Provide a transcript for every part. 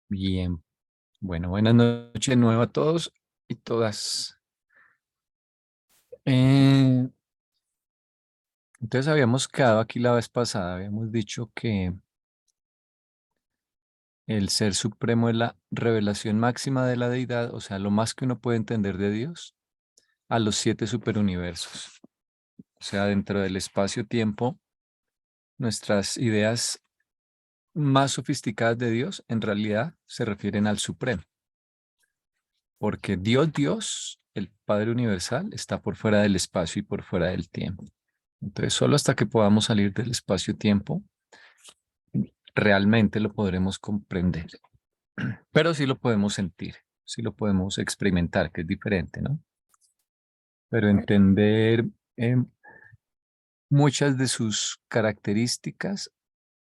Bien, bueno, buenas noches de nuevo a todos y todas. Eh, entonces habíamos quedado aquí la vez pasada, habíamos dicho que el Ser Supremo es la revelación máxima de la deidad, o sea, lo más que uno puede entender de Dios, a los siete superuniversos. O sea, dentro del espacio-tiempo, nuestras ideas más sofisticadas de Dios en realidad se refieren al Supremo, porque Dios, el Padre Universal, está por fuera del espacio y por fuera del tiempo. Entonces, solo hasta que podamos salir del espacio-tiempo, realmente lo podremos comprender. Pero sí lo podemos sentir, sí lo podemos experimentar, que es diferente, ¿no? Pero entender eh, muchas de sus características,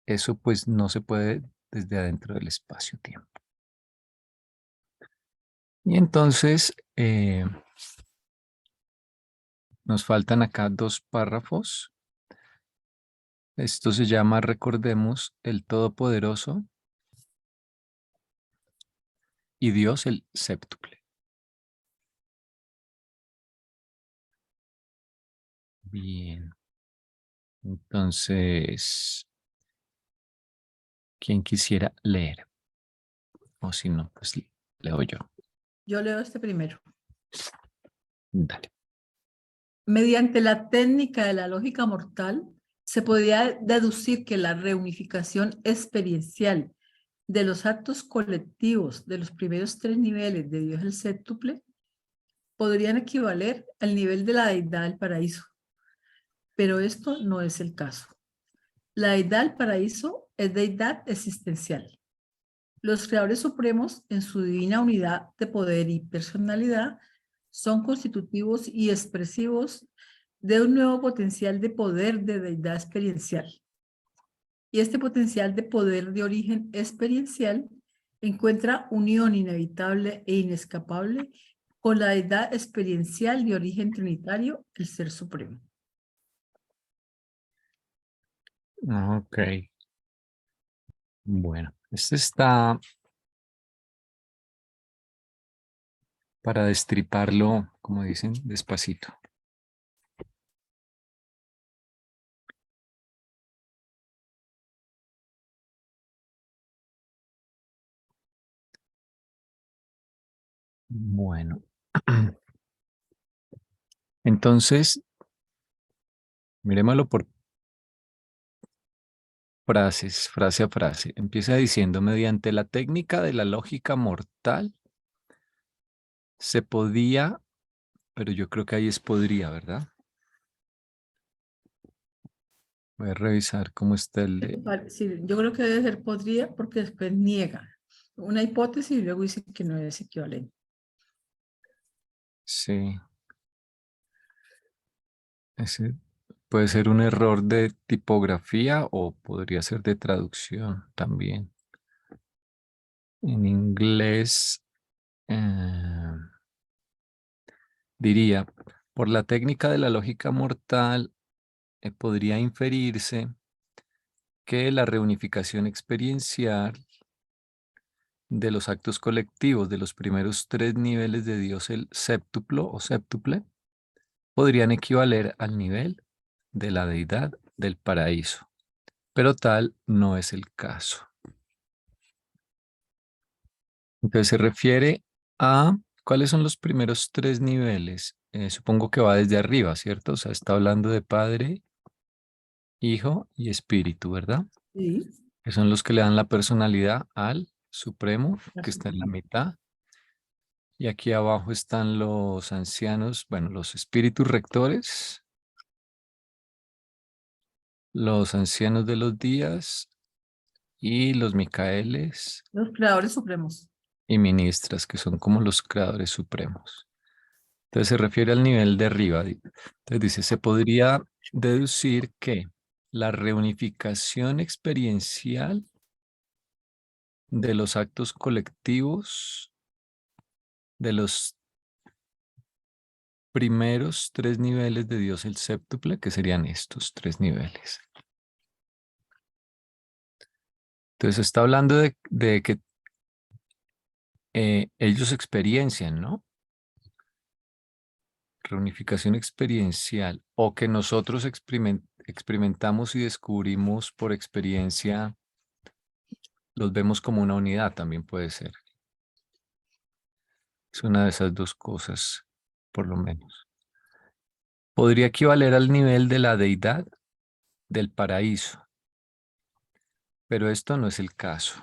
eso pues no se puede desde adentro del espacio-tiempo. Y entonces, nos faltan acá dos párrafos. Esto se llama, recordemos, el Todopoderoso y Dios el séptuple. Bien, entonces, ¿quién quisiera leer? O si no, pues leo yo. Yo leo este primero. Dale. Mediante la técnica de la lógica mortal, se podría deducir que la reunificación experiencial de los actos colectivos de los primeros tres niveles de Dios el séptuple podrían equivaler al nivel de la deidad del paraíso. Pero esto no es el caso. La deidad del paraíso es deidad existencial. Los creadores supremos, en su divina unidad de poder y personalidad, son constitutivos y expresivos de un nuevo potencial de poder de deidad experiencial. Y este potencial de poder de origen experiencial encuentra unión inevitable e inescapable con la deidad experiencial de origen trinitario, el Ser Supremo. Ok. Bueno, este está para destriparlo, como dicen, despacito. Bueno. Entonces, miremoslo por frases, frase a frase. Empieza diciendo, mediante la técnica de la lógica mortal, se podía, pero yo creo que ahí es podría, ¿verdad? Voy a revisar cómo está el de... Sí, yo creo que debe ser podría porque después niega una hipótesis y luego dice que no es equivalente. Sí, ese puede ser un error de tipografía o podría ser de traducción también. En inglés diría, por la técnica de la lógica mortal, podría inferirse que la reunificación experiencial de los actos colectivos de los primeros tres niveles de Dios, el séptuplo o séptuple, podrían equivaler al nivel de la deidad del paraíso, pero tal no es el caso. Entonces se refiere a cuáles son los primeros tres niveles. Supongo que va desde arriba, ¿cierto? O sea, está hablando de Padre, Hijo y Espíritu, ¿verdad? Sí, Que son los que le dan la personalidad al Supremo, la que está en la suprema. mitad. Y aquí abajo están los ancianos, bueno, los espíritus rectores, los ancianos de los días y los Micaeles Los creadores supremos. y ministras, que son como los creadores supremos. Entonces se refiere al nivel de arriba. Entonces dice, se podría deducir que la reunificación experiencial de los actos colectivos de los primeros tres niveles de Dios el séptuple, que serían estos tres niveles. Entonces está hablando de que ellos experiencian, ¿no? Reunificación experiencial o que nosotros experimentamos y descubrimos por experiencia, los vemos como una unidad, también puede ser. Es una de esas dos cosas, por lo menos. Podría equivaler al nivel de la deidad del paraíso, pero esto no es el caso.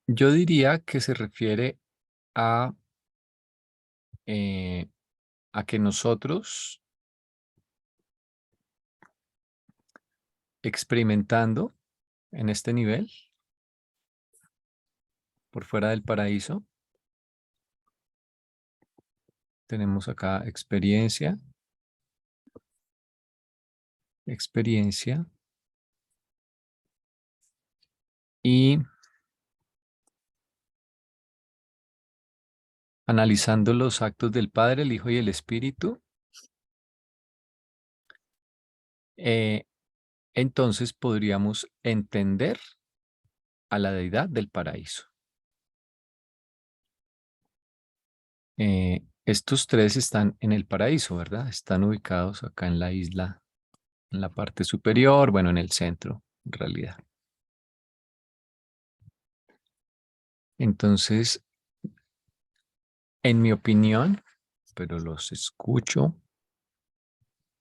Yo diría que se refiere a, eh, a que nosotros, experimentando en este nivel, por fuera del paraíso, tenemos acá experiencia, y analizando los actos del Padre, el Hijo y el Espíritu, eh, entonces podríamos entender a la deidad del paraíso. Estos tres están en el paraíso, ¿verdad? Están ubicados acá en la isla, en la parte superior, bueno, en el centro, en realidad. Entonces, en mi opinión, pero los escucho,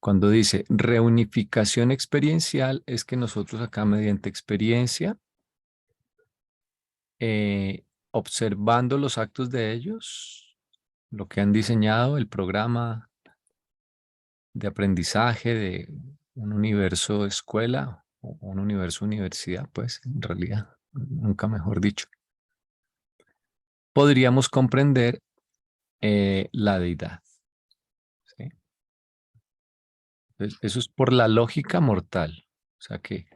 cuando dice reunificación experiencial, es que nosotros acá mediante experiencia, observando los actos de ellos, lo que han diseñado, el programa de aprendizaje de un universo escuela o un universo universidad, pues en realidad, nunca mejor dicho, podríamos comprender la deidad. ¿Sí? Entonces, eso es por la lógica mortal. O sea que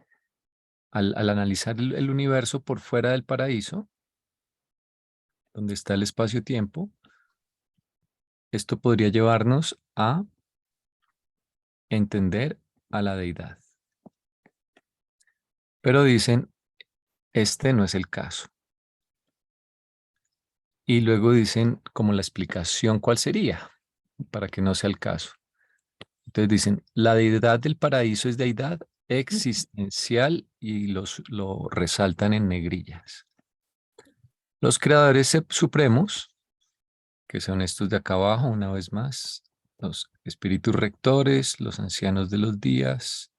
al analizar el universo por fuera del paraíso, donde está el espacio-tiempo, esto podría llevarnos a entender a la deidad. Pero dicen, este no es el caso. Y luego dicen como la explicación, ¿cuál sería? Para que no sea el caso. Entonces dicen, la deidad del paraíso es deidad existencial y lo resaltan en negrillas. Los creadores supremos, que son estos de acá abajo, una vez más, los espíritus rectores, los ancianos de los días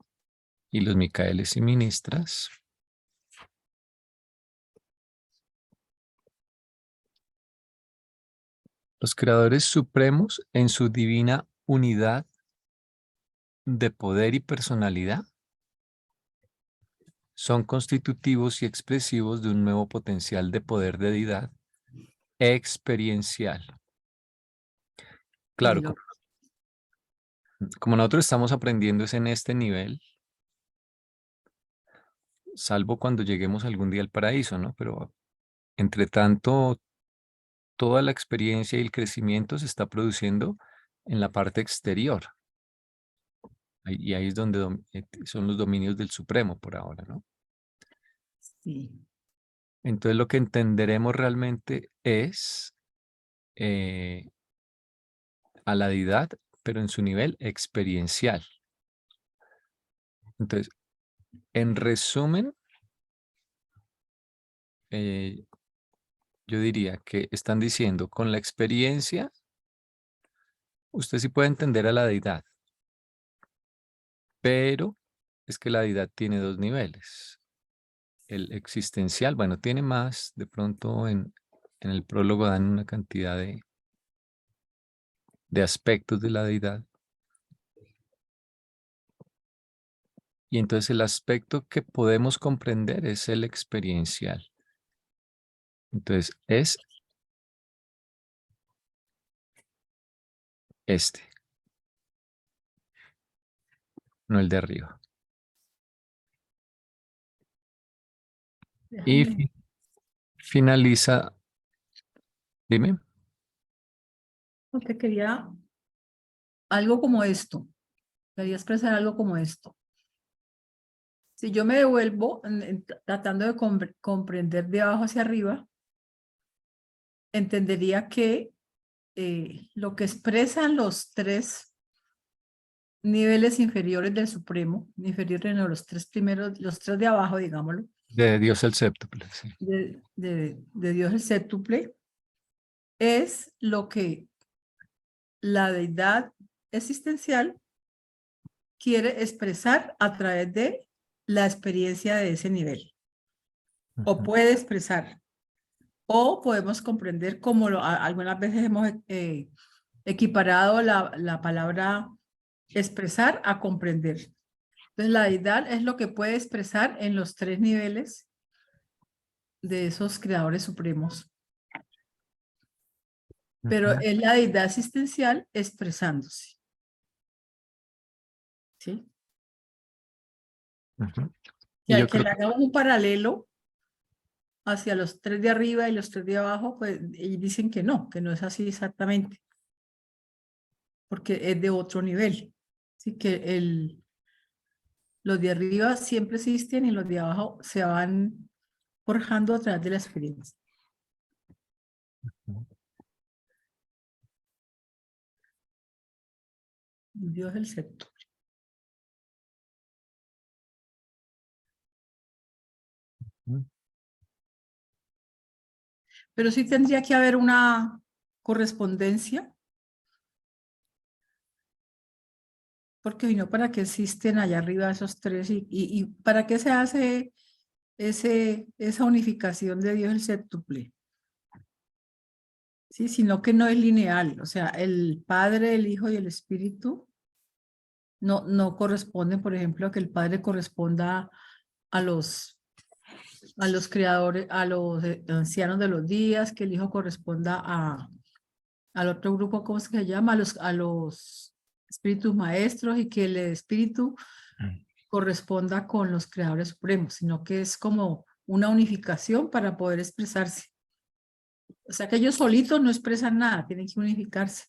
y los micaeles y ministras. Los creadores supremos en su divina unidad de poder y personalidad son constitutivos y expresivos de un nuevo potencial de poder de deidad experiencial. Y Claro, como nosotros estamos aprendiendo es en este nivel, salvo cuando lleguemos algún día al paraíso, ¿no? Pero entre tanto, toda la experiencia y el crecimiento se está produciendo en la parte exterior. Y ahí es donde son los dominios del Supremo por ahora, ¿no? sí. Entonces lo que entenderemos realmente es a la deidad, pero en su nivel experiencial. Entonces, en resumen, yo diría que están diciendo, con la experiencia, usted sí puede entender a la deidad, pero es que la deidad tiene dos niveles. El existencial, bueno, tiene más, de pronto en el prólogo dan una cantidad de aspectos de la deidad. Y entonces el aspecto que podemos comprender es el experiencial. Entonces es este, no el de arriba. Y Déjame, finaliza, dime. no te quería algo como esto. Quería expresar algo como esto. Si yo me devuelvo tratando de comprender de abajo hacia arriba, entendería que lo que expresan los tres niveles inferiores del Supremo, inferiores no, los tres primeros, los tres de abajo, digámoslo, De Dios el séptuple, sí. de Dios el séptuple, es lo que la deidad existencial quiere expresar a través de la experiencia de ese nivel, o puede expresar, o podemos comprender como algunas veces hemos equiparado la palabra expresar a comprender. Entonces la deidad es lo que puede expresar en los tres niveles de esos creadores supremos, pero es la deidad existencial expresándose. ¿Sí? Y yo Que creo le hagamos un paralelo hacia los tres de arriba y los tres de abajo, pues y dicen que no es así exactamente, porque es de otro nivel. Así que los de arriba siempre existen y los de abajo se van forjando a través de la experiencia. Dios el séptuplo. Pero sí tendría que haber una correspondencia, porque si no, ¿para qué existen allá arriba esos tres? ¿Y para qué se hace esa unificación de Dios el séptuple? Sí, sino que no es lineal, o sea, el Padre, el Hijo y el Espíritu no corresponden, por ejemplo, a que el Padre corresponda a los creadores, a los ancianos de los días, que el Hijo corresponda al otro grupo, ¿cómo se llama? A los espíritus maestros, y que el Espíritu corresponda con los creadores supremos, sino que es como una unificación para poder expresarse. O sea que ellos solitos no expresan nada, tienen que unificarse.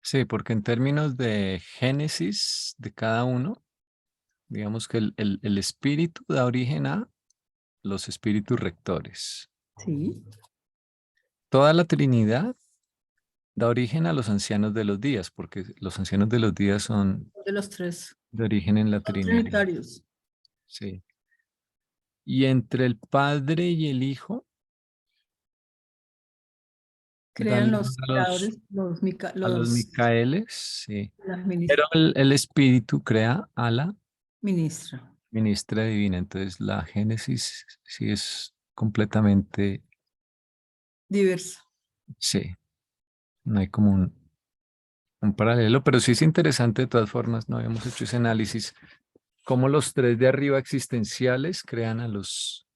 sí, porque en términos de génesis de cada uno, digamos que el espíritu da origen a los espíritus rectores. Sí, Toda la Trinidad da origen a los ancianos de los días, porque los ancianos de los días son de los tres, de origen en la son Trinidad. trinitarios. Sí. Y entre el Padre y el Hijo dan Crean lugar los a creadores, a los Micaeles, sí. las Pero el Espíritu crea a la ministra. ministra divina. Entonces la Génesis sí es completamente, Diversa. sí, no hay como un paralelo, pero sí es interesante de todas formas, no habíamos hecho ese análisis, cómo los tres de arriba existenciales crean a los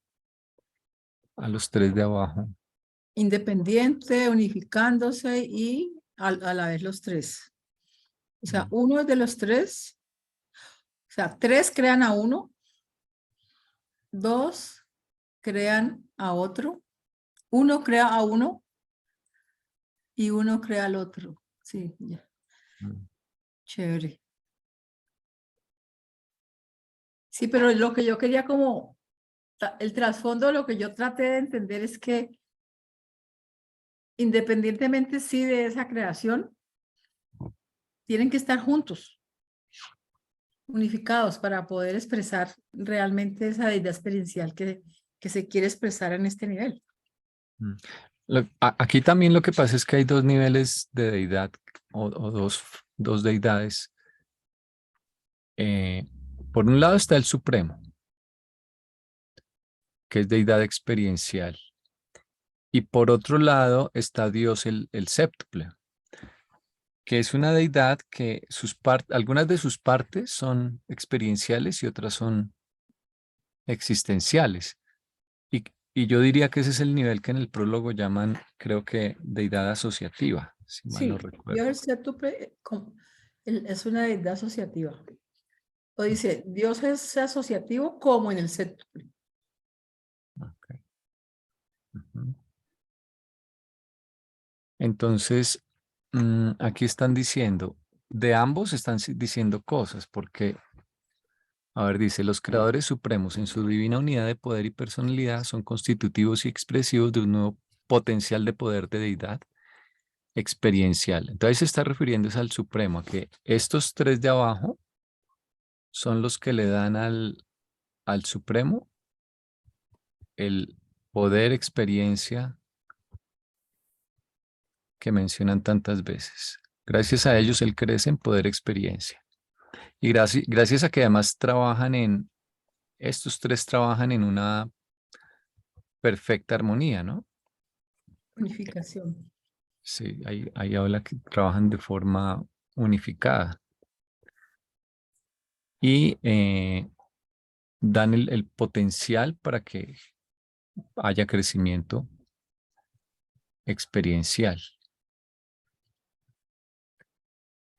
tres de abajo. Independiente, unificándose y a la vez los tres. O sea, uno de los tres, o sea, tres crean a uno, dos crean a otro, uno crea a uno y uno crea al otro. Sí, ya. Chévere. Sí, pero lo que yo quería como, el trasfondo, lo que yo traté de entender es que independientemente sí de esa creación, tienen que estar juntos, unificados para poder expresar realmente esa deidad experiencial que se quiere expresar en este nivel. Mm. Aquí también lo que pasa es que hay dos niveles de deidad o dos deidades. Por un lado está el Supremo, que es deidad experiencial. Y por otro lado está Dios el séptuple, que es una deidad que algunas de sus partes son experienciales y otras son existenciales. Y, y yo diría que ese es el nivel que en el prólogo llaman, creo que, deidad asociativa, si mal no Sí, recuerdo. Dios el séptuple es una deidad asociativa. O dice, Dios es asociativo como en el séptuple. Ok. Ujú. Entonces, aquí están diciendo, de ambos están diciendo cosas, porque A ver, dice, los creadores supremos en su divina unidad de poder y personalidad son constitutivos y expresivos de un nuevo potencial de poder de deidad experiencial. Entonces se está refiriéndose al supremo, a que estos tres de abajo son los que le dan al supremo el poder experiencia que mencionan tantas veces. Gracias a ellos él crece en poder experiencia. Y gracias a que además estos tres trabajan en una perfecta armonía, ¿no? Unificación. Sí, ahí habla que trabajan de forma unificada y dan el potencial para que haya crecimiento experiencial.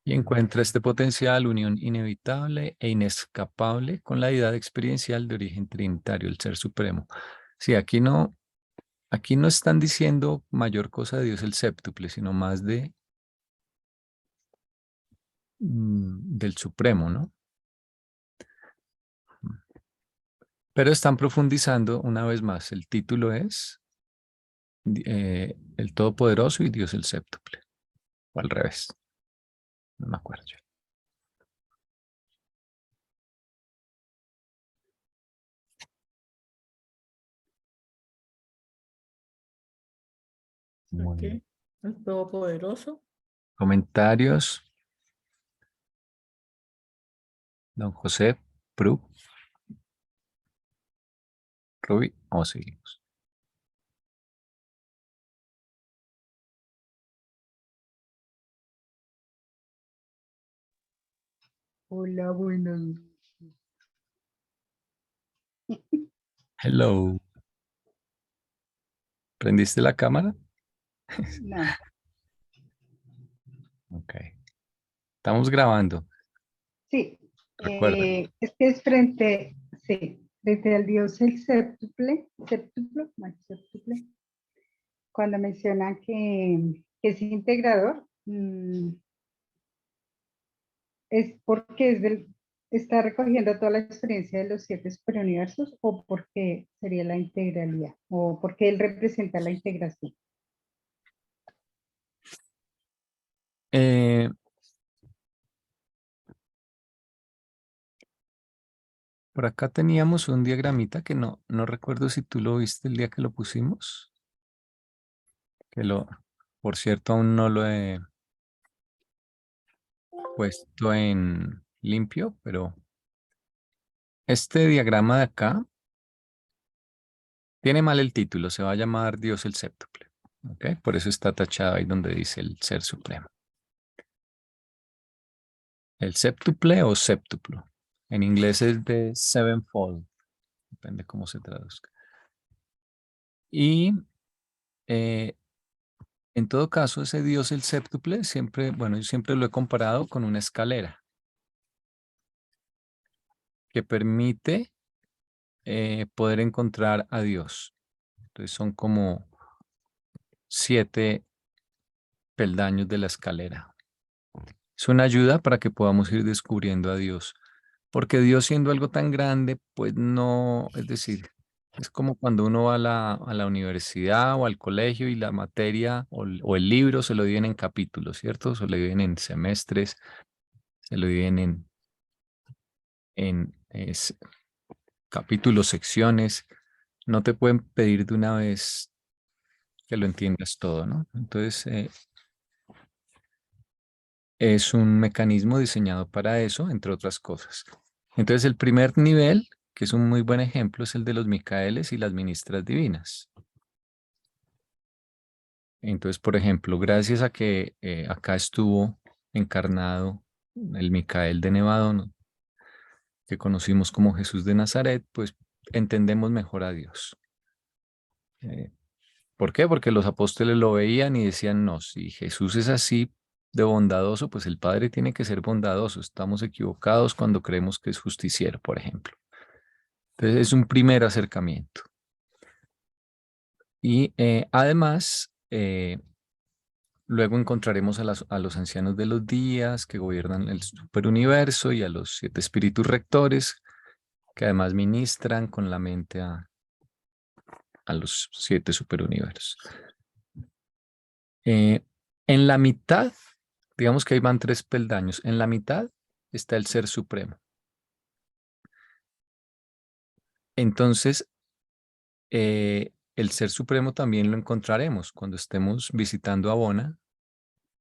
Y encuentra este potencial, unión inevitable e inescapable con la deidad experiencial de origen trinitario, el Ser Supremo. Sí, aquí no están diciendo mayor cosa de Dios el séptuple, sino más del Supremo, ¿no? Pero están profundizando una vez más. El título es El Todopoderoso y Dios el séptuple. O al revés. No me acuerdo yo. Muy bien. Ok. El Todopoderoso. Comentarios. Don José, Pru, Ruby, o seguimos. Hola, buenas noches. Hello. ¿Prendiste la cámara? No, Ok. Estamos grabando. sí, Recuerda. es que es sí, frente al Dios el séptuplo, bueno, séptuple, cuando mencionan que es integrador, es porque está recogiendo toda la experiencia de los 7 superuniversos o porque sería la integralidad o porque él representa la integración. Eh, por acá teníamos un diagramita que no recuerdo si tú lo viste el día que lo pusimos. Por cierto, aún no lo he puesto en limpio, pero este diagrama de acá tiene mal el título, se va a llamar Dios el séptuple. ¿Ok? Por eso está tachado ahí donde dice el Ser Supremo. El séptuple o séptuplo. En inglés es de sevenfold, depende cómo se traduzca. Y en todo caso, ese Dios el séptuple siempre, bueno, yo siempre lo he comparado con una escalera que permite poder encontrar a Dios. Entonces son como 7 peldaños de la escalera. Es una ayuda para que podamos ir descubriendo a Dios. Porque Dios siendo algo tan grande, pues no, es decir, es como cuando uno va a la universidad o al colegio y la materia o el libro se lo dividen en capítulos, ¿cierto? Se lo dividen en semestres, se lo dividen en capítulos, secciones. No te pueden pedir de una vez que lo entiendas todo, ¿no? Entonces, es un mecanismo diseñado para eso, entre otras cosas. Entonces, el primer nivel, que es un muy buen ejemplo, es el de los Micaeles y las ministras divinas. Entonces, por ejemplo, gracias a que acá estuvo encarnado el Micael de Nevado, ¿no? Que conocimos como Jesús de Nazaret, pues entendemos mejor a Dios. Eh, ¿Por qué? Porque los apóstoles lo veían y decían, no, si Jesús es así de bondadoso, pues el Padre tiene que ser bondadoso. Estamos equivocados cuando creemos que es justiciero, por ejemplo. Entonces es un primer acercamiento. Y además, luego encontraremos a los ancianos de los días que gobiernan el superuniverso y a los 7 espíritus rectores que además ministran con la mente a los 7 superuniversos. En la mitad, digamos que ahí van 3 peldaños, en la mitad está el Ser Supremo. Entonces, el Ser Supremo también lo encontraremos cuando estemos visitando Abona,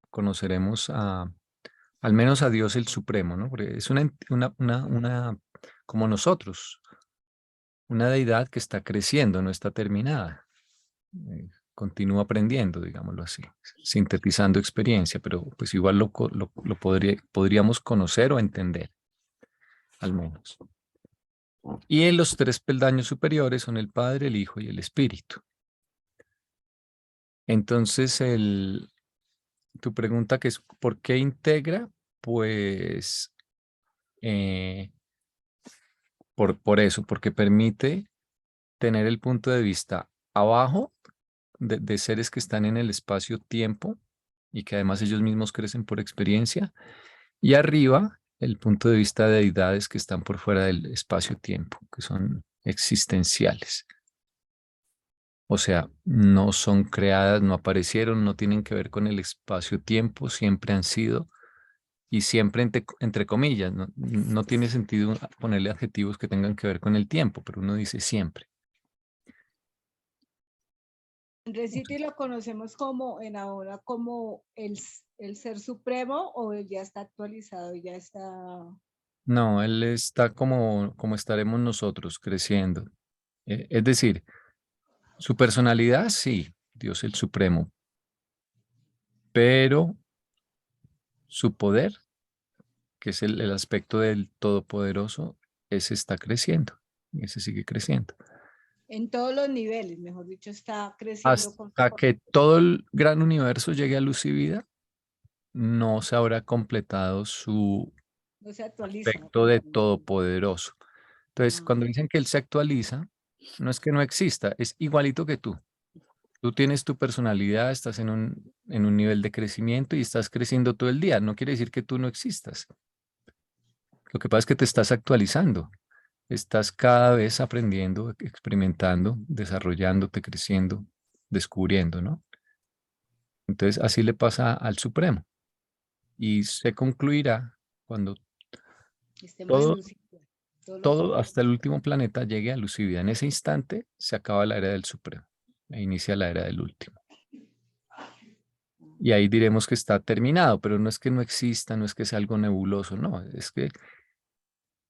conoceremos al menos a Dios el Supremo, ¿no? Porque es como nosotros, una deidad que está creciendo, no está terminada. Continúa aprendiendo, digámoslo así, sintetizando experiencia, pero pues igual lo podríamos conocer o entender, al menos. Y en los 3 peldaños superiores son el Padre, el Hijo y el Espíritu. Entonces, tu pregunta que es, ¿por qué integra? Pues por eso, porque permite tener el punto de vista abajo de seres que están en el espacio-tiempo y que además ellos mismos crecen por experiencia, y arriba el punto de vista de deidades que están por fuera del espacio-tiempo, que son existenciales. O sea, no son creadas, no aparecieron, no tienen que ver con el espacio-tiempo, siempre han sido, y siempre entre comillas, no tiene sentido ponerle adjetivos que tengan que ver con el tiempo, pero uno dice siempre. Resiti lo conocemos como en ahora como el Ser Supremo, o él ya está actualizado, ya está. No, él está como estaremos nosotros creciendo. Es decir, su personalidad, sí, Dios el Supremo, pero su poder, que es el aspecto del Todopoderoso, ese está creciendo, ese sigue creciendo. En todos los niveles, mejor dicho, está creciendo. Hasta que todo el gran universo llegue a luz y vida, no se habrá completado su No se actualiza. aspecto de Todopoderoso. Entonces, cuando dicen que él se actualiza, no es que no exista, es igualito que tú. Tú tienes tu personalidad, estás en un nivel de crecimiento y estás creciendo todo el día. No quiere decir que tú no existas. Lo que pasa es que te estás actualizando. Estás cada vez aprendiendo, experimentando, desarrollándote, creciendo, descubriendo, ¿no? Entonces, así le pasa al Supremo. Y se concluirá cuando todo, hasta el último planeta, llegue a luz y vida. En ese instante se acaba la era del Supremo e inicia la era del último. Y ahí diremos que está terminado, pero no es que no exista, no es que sea algo nebuloso, no, es que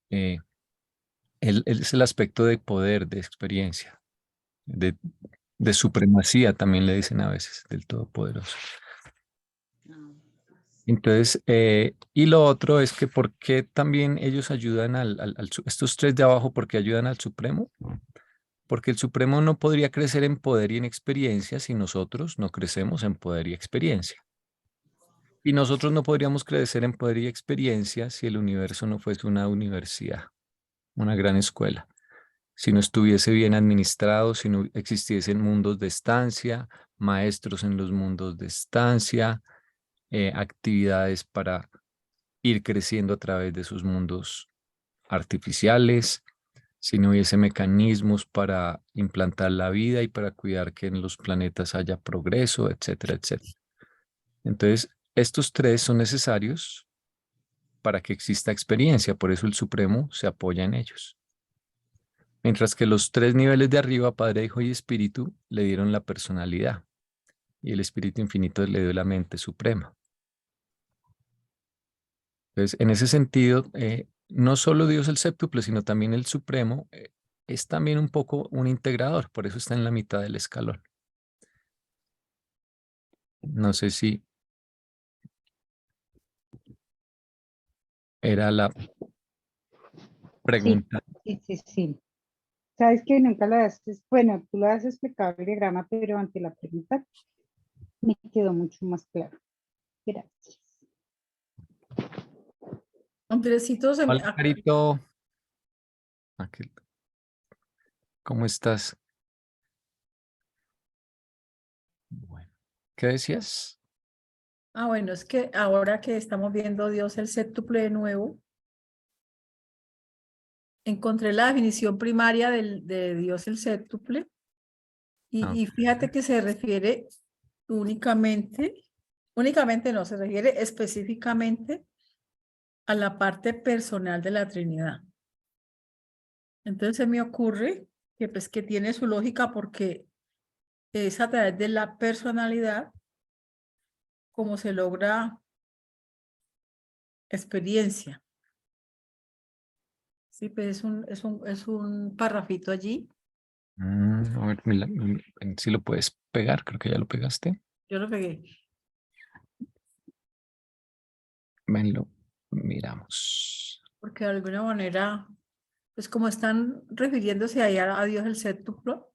es el aspecto de poder, de experiencia, de supremacía, también le dicen a veces, del Todopoderoso. Entonces, y lo otro es que ¿por qué también ellos ayudan estos 3 de abajo, por qué ayudan al Supremo? Porque el Supremo no podría crecer en poder y en experiencia si nosotros no crecemos en poder y experiencia. Y nosotros no podríamos crecer en poder y experiencia si el universo no fuese una universidad, una gran escuela. Si no estuviese bien administrado, si no existiesen mundos de estancia, maestros en los mundos de estancia, actividades para ir creciendo a través de sus mundos artificiales, si no hubiese mecanismos para implantar la vida y para cuidar que en los planetas haya progreso, etcétera, etcétera. Entonces, estos 3 son necesarios para que exista experiencia, por eso el Supremo se apoya en ellos. Mientras que los 3 niveles de arriba, Padre, Hijo y Espíritu, le dieron la personalidad y el Espíritu Infinito le dio la mente suprema. Entonces, en ese sentido, no solo Dios el séptuple, sino también el Supremo, es también un poco un integrador, por eso está en la mitad del escalón. No sé si era la pregunta. Sí. Sabes que nunca lo haces, bueno, tú lo has explicado el diagrama, pero ante la pregunta me quedó mucho más claro. Gracias. Andresito, Hola, Carito. ¿Cómo estás? Bueno, ¿qué decías? bueno, es que ahora que estamos viendo Dios el séptuple de nuevo, encontré la definición primaria de Dios el séptuple y fíjate que se refiere únicamente no, se refiere específicamente a la parte personal de la Trinidad. Entonces se me ocurre que pues que tiene su lógica porque es a través de la personalidad como se logra experiencia. Sí, pues es un parrafito allí. A ver, si lo puedes pegar, creo que ya lo pegaste. Yo lo pegué. Venlo, miramos. Porque de alguna manera, pues como están refiriéndose ahí a Dios el séptuplo,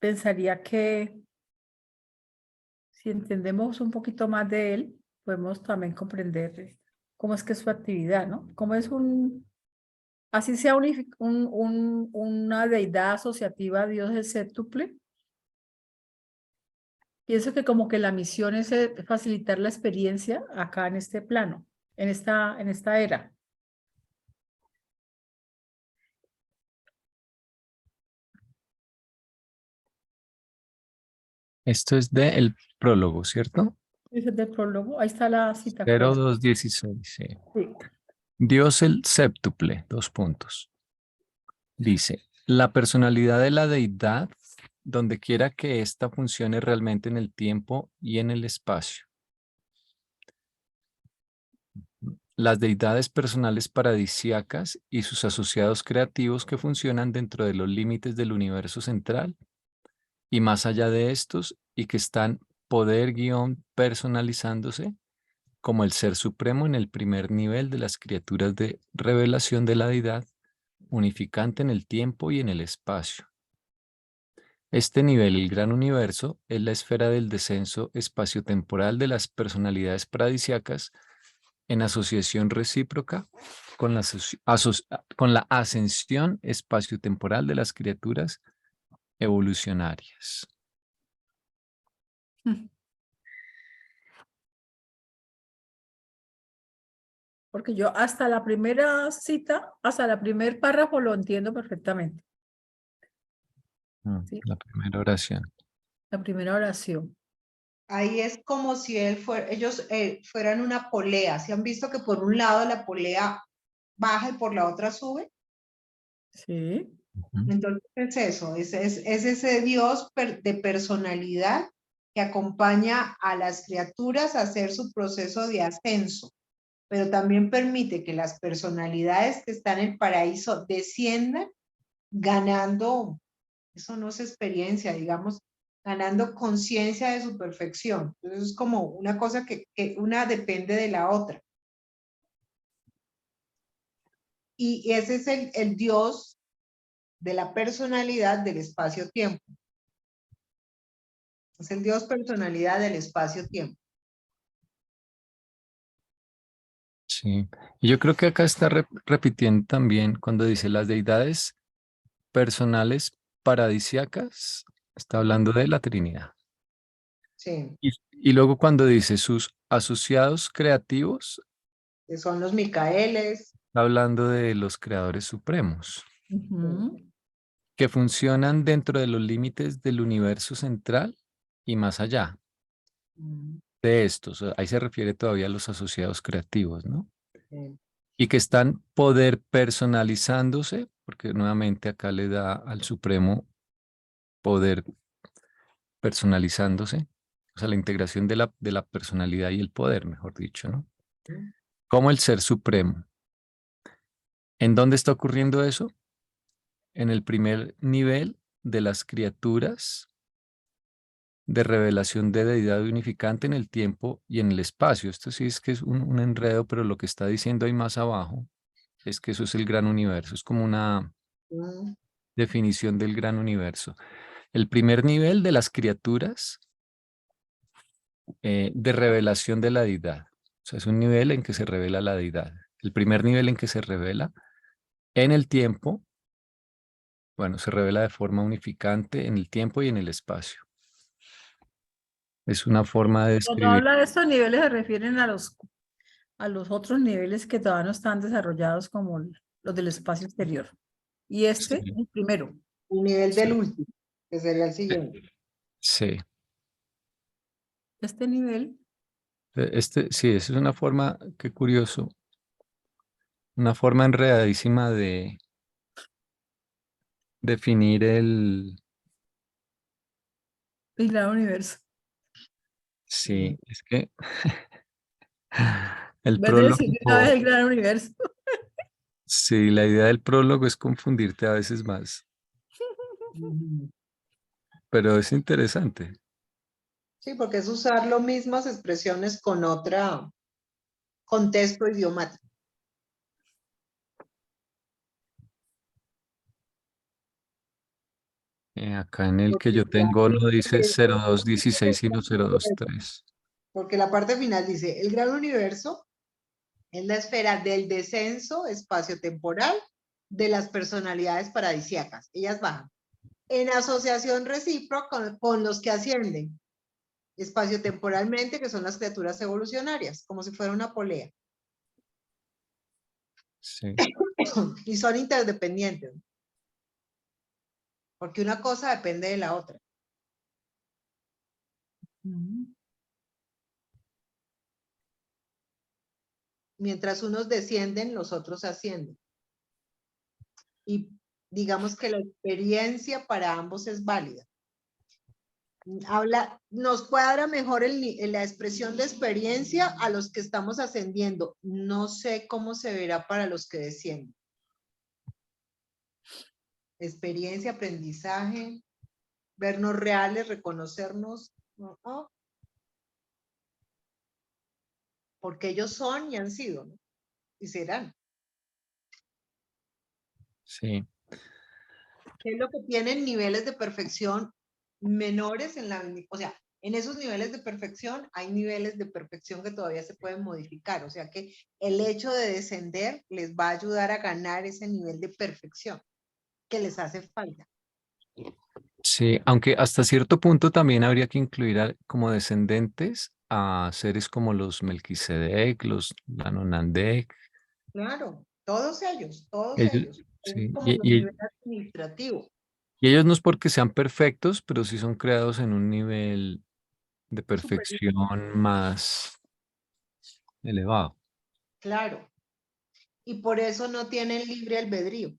pensaría que si entendemos un poquito más de él, podemos también comprender cómo es que es su actividad, ¿no? Cómo es así sea una deidad asociativa a Dios el séptuple. Pienso que como que la misión es facilitar la experiencia acá en este plano, en esta era. Esto es del prólogo, ¿cierto? Ese es del prólogo. Ahí está la cita. 0216, sí. Sí. Dios el séptuple, 2 puntos. Dice, la personalidad de la deidad, donde quiera que ésta funcione realmente en el tiempo y en el espacio. Las deidades personales paradisíacas y sus asociados creativos que funcionan dentro de los límites del universo central y más allá de estos y que están personalizándose como el ser supremo en el primer nivel de las criaturas de revelación de la deidad, unificante en el tiempo y en el espacio. Este nivel, el gran universo, es la esfera del descenso espaciotemporal de las personalidades paradisíacas en asociación recíproca con con la ascensión espaciotemporal de las criaturas evolucionarias. Porque yo hasta la primera cita, hasta el primer párrafo lo entiendo perfectamente. ¿Sí? La primera oración. La primera oración. Ahí es como si ellos fueran una polea. ¿Se han visto que por un lado la polea baja y por la otra sube? Sí. Entonces es eso, es ese Dios de personalidad que acompaña a las criaturas a hacer su proceso de ascenso, pero también permite que las personalidades que están en el paraíso desciendan ganando, eso no es experiencia, digamos, ganando conciencia de su perfección. Entonces es como una cosa que una depende de la otra. Y ese es el Dios de la personalidad del espacio-tiempo. Es el Dios personalidad del espacio-tiempo. Sí, y yo creo que acá está repitiendo también cuando dice las deidades personales paradisíacas, está hablando de la Trinidad. Sí. Y luego cuando dice sus asociados creativos, Que son los Micaeles. está hablando de los creadores supremos, Uh-huh. que funcionan dentro de los límites del universo central y más allá de estos. Ahí se refiere todavía a los asociados creativos, ¿no? Sí. Y que están poder personalizándose, porque nuevamente acá le da al Supremo poder personalizándose, o sea, la integración de la personalidad y el poder, mejor dicho, ¿no? Como el ser supremo. ¿En dónde está ocurriendo eso? En el primer nivel de las criaturas de revelación de deidad unificante en el tiempo y en el espacio. Esto sí es que es un enredo, pero lo que está diciendo ahí más abajo es que eso es el gran universo, es como una definición del gran universo. El primer nivel de las criaturas de revelación de la deidad. O sea, es un nivel en que se revela la deidad. El primer nivel en que se revela en el tiempo, bueno, se revela de forma unificante en el tiempo y en el espacio. Es una forma de Cuando describir. habla de estos niveles se refieren a los a los otros niveles que todavía no están desarrollados como los del espacio exterior. Y este es Sí, el primero. El nivel del sí, último, que sería el siguiente. sí. Este nivel, Sí, esa es una forma, qué curioso, una forma enredadísima de definir el gran universo. sí, es que el En vez de decir de una vez prólogo, el gran universo. sí, la idea del prólogo es confundirte a veces más, Ujú. pero es interesante. Sí, porque es usar las mismas expresiones con otro contexto idiomático. Acá en el que Porque yo ya tengo no dice dice, 0216 sino 023. porque la parte final dice, el gran universo es la esfera del descenso espacio-temporal de las personalidades paradisíacas. Ellas bajan en asociación recíproca con los que ascienden espacio-temporalmente, que son las criaturas evolucionarias, como si fuera una polea. Sí, Y son interdependientes, porque una cosa depende de la otra. Mientras unos descienden, los otros ascienden. Y digamos que la experiencia para ambos es válida. Nos cuadra mejor la expresión de experiencia a los que estamos ascendiendo. No sé cómo se verá para los que descienden. Experiencia, aprendizaje, vernos reales, reconocernos, ¿no? Porque ellos son y han sido, ¿no? Y serán. sí. ¿Qué es lo que tienen niveles de perfección menores o sea, en esos niveles de perfección hay niveles de perfección que todavía se pueden modificar, o sea que el hecho de descender les va a ayudar a ganar ese nivel de perfección que les hace falta. Sí, aunque hasta cierto punto también habría que incluir como descendentes a seres como los Melquisedec, los Lanonandec. Claro, todos Ellos, ellos. Es sí, como un nivel administrativo. y ellos no es porque sean perfectos, pero sí son creados en un nivel de Superior. perfección más elevado. Claro. Y por eso no tienen libre albedrío.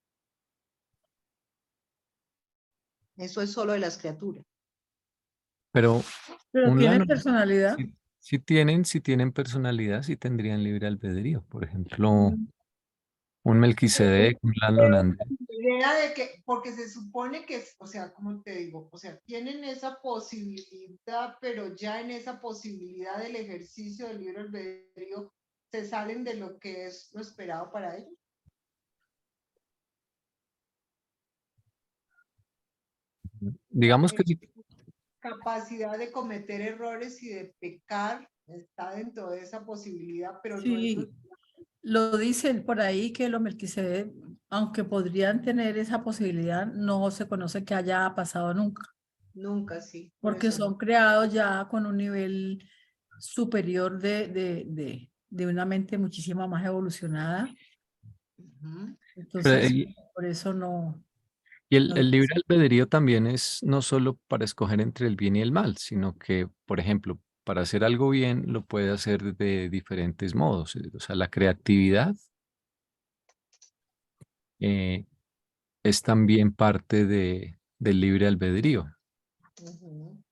Eso es solo de las criaturas. Pero Pero un tiene Lano, personalidad. si tienen personalidad, sí tendrían libre albedrío. Por ejemplo, Mm. un Melquisedec, un Lanonandec. La idea de que, porque se supone que, o sea, ¿cómo te digo? O sea, tienen esa posibilidad, pero ya en esa posibilidad del ejercicio del libre albedrío se salen de lo que es lo esperado para ellos. Digamos que sí. Capacidad de cometer errores y de pecar está dentro de esa posibilidad, pero no es Sí, lo dicen por ahí que los Melquisedec, aunque podrían tener esa posibilidad, no se conoce que haya pasado nunca, nunca, sí, por porque eso no. son creados ya con un nivel superior de una mente muchísimo más evolucionada. Ujú. Pero Entonces, por eso no. y no el libre albedrío también es no solo para escoger entre el bien y el mal, sino que, por ejemplo, para hacer algo bien lo puede hacer de diferentes modos. O sea, la creatividad eh, es también parte del libre albedrío. Ujú.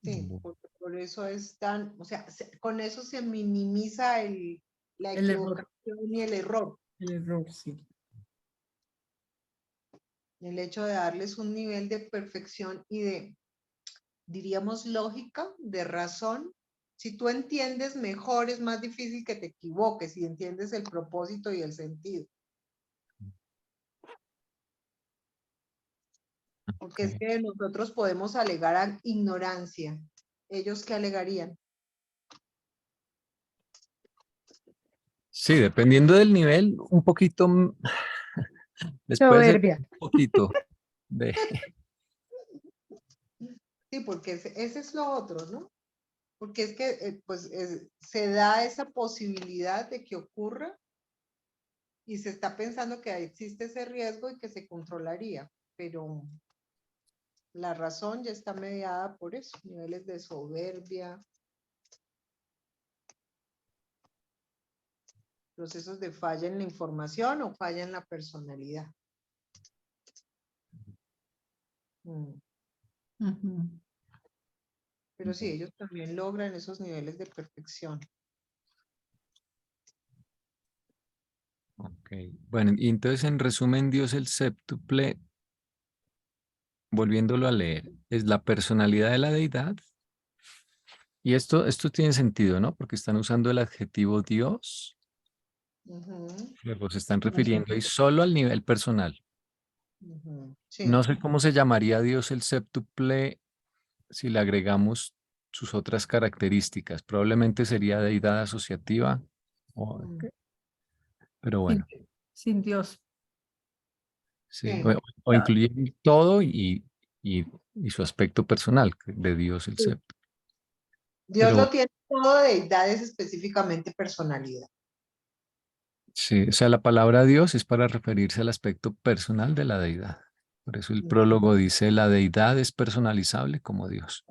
Sí, porque por eso es tan, o sea, con eso se minimiza la el error, equivocación y el error. el error, sí. El hecho de darles un nivel de perfección y de, diríamos, lógica, de razón. Si tú entiendes mejor, es más difícil que te equivoques y entiendes el propósito y el sentido. Porque es Ok. que nosotros podemos alegar a ignorancia. ¿Ellos qué alegarían? Sí, dependiendo del nivel, un poquito, les puede ser Soberbia. un poquito de... Sí, porque ese es lo otro, ¿no? porque es que se da esa posibilidad de que ocurra y se está pensando que existe ese riesgo y que se controlaría, pero la razón ya está mediada por eso, niveles de soberbia, procesos de falla en la información o falla en la personalidad. Ujú. Pero sí, ellos también logran esos niveles de perfección. Ok. Bueno, y entonces en resumen, Dios el séptuple, volviéndolo a leer, es la personalidad de la deidad. Y esto tiene sentido, ¿no? Porque están usando el adjetivo Dios, Ujú, luego se están Tiene refiriendo ahí sentido. solo al nivel personal. ujú, sí. No sé cómo se llamaría Dios el séptuple si le agregamos sus otras características. Probablemente sería deidad asociativa, Mm, pero Sin, bueno, sin Dios. sí. sí, O incluir todo y su aspecto personal de Dios el sí. séptuple. Dios Pero lo tiene todo, deidades específicamente personalidad. sí, o sea, la palabra Dios es para referirse al aspecto personal de la deidad. Por eso el Ujú, prólogo dice, la deidad es personalizable como Dios.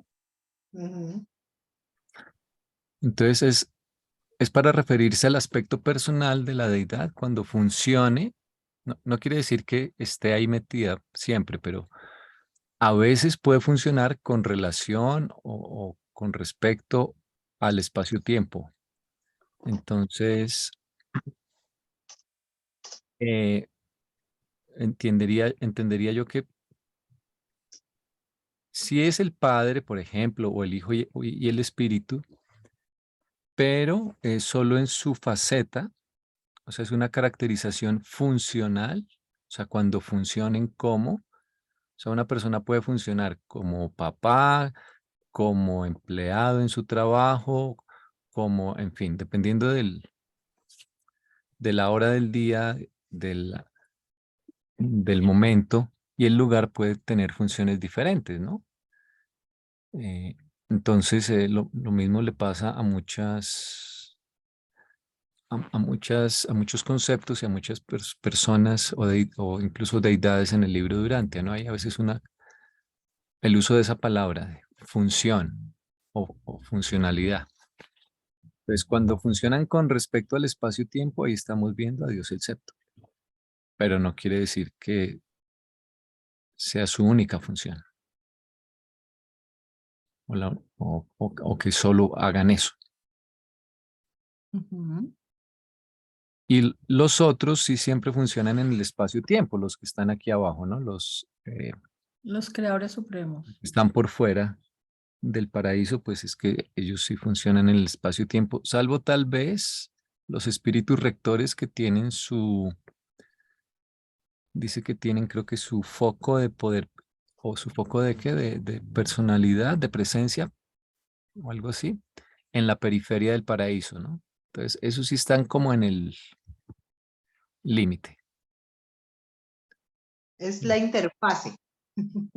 ujú, Entonces es para referirse al aspecto personal de la deidad cuando funcione. No quiere decir que esté ahí metida siempre, pero a veces puede funcionar con relación o con respecto al espacio-tiempo. Entonces, eh, entendería yo que si es el Padre, por ejemplo, o el Hijo y el Espíritu, pero solo en su faceta, o sea, es una caracterización funcional, o sea, cuando funcionen como, o sea, una persona puede funcionar como papá, como empleado en su trabajo, como, en fin, dependiendo de la hora del día, del, del momento y el lugar puede tener funciones diferentes, ¿no? Eh, entonces, lo mismo le pasa a a muchos conceptos y a muchas personas o incluso deidades en el libro Durante, ¿no? Hay a veces el uso de esa palabra, de función o funcionalidad. Entonces, cuando funcionan con respecto al espacio-tiempo, ahí estamos viendo a Dios el septo, pero no quiere decir que sea su única función o que solo hagan eso. Ujú. Y los otros sí siempre funcionan en el espacio-tiempo, los que están aquí abajo, ¿no? Los Los creadores supremos. que están por fuera del paraíso, pues es que ellos sí funcionan en el espacio-tiempo, salvo tal vez los espíritus rectores que tienen dice que tienen creo que su foco de poder o su foco de qué, de personalidad, de presencia o algo así, en la periferia del paraíso, ¿no? Entonces, esos sí están como en el límite. Es la interfase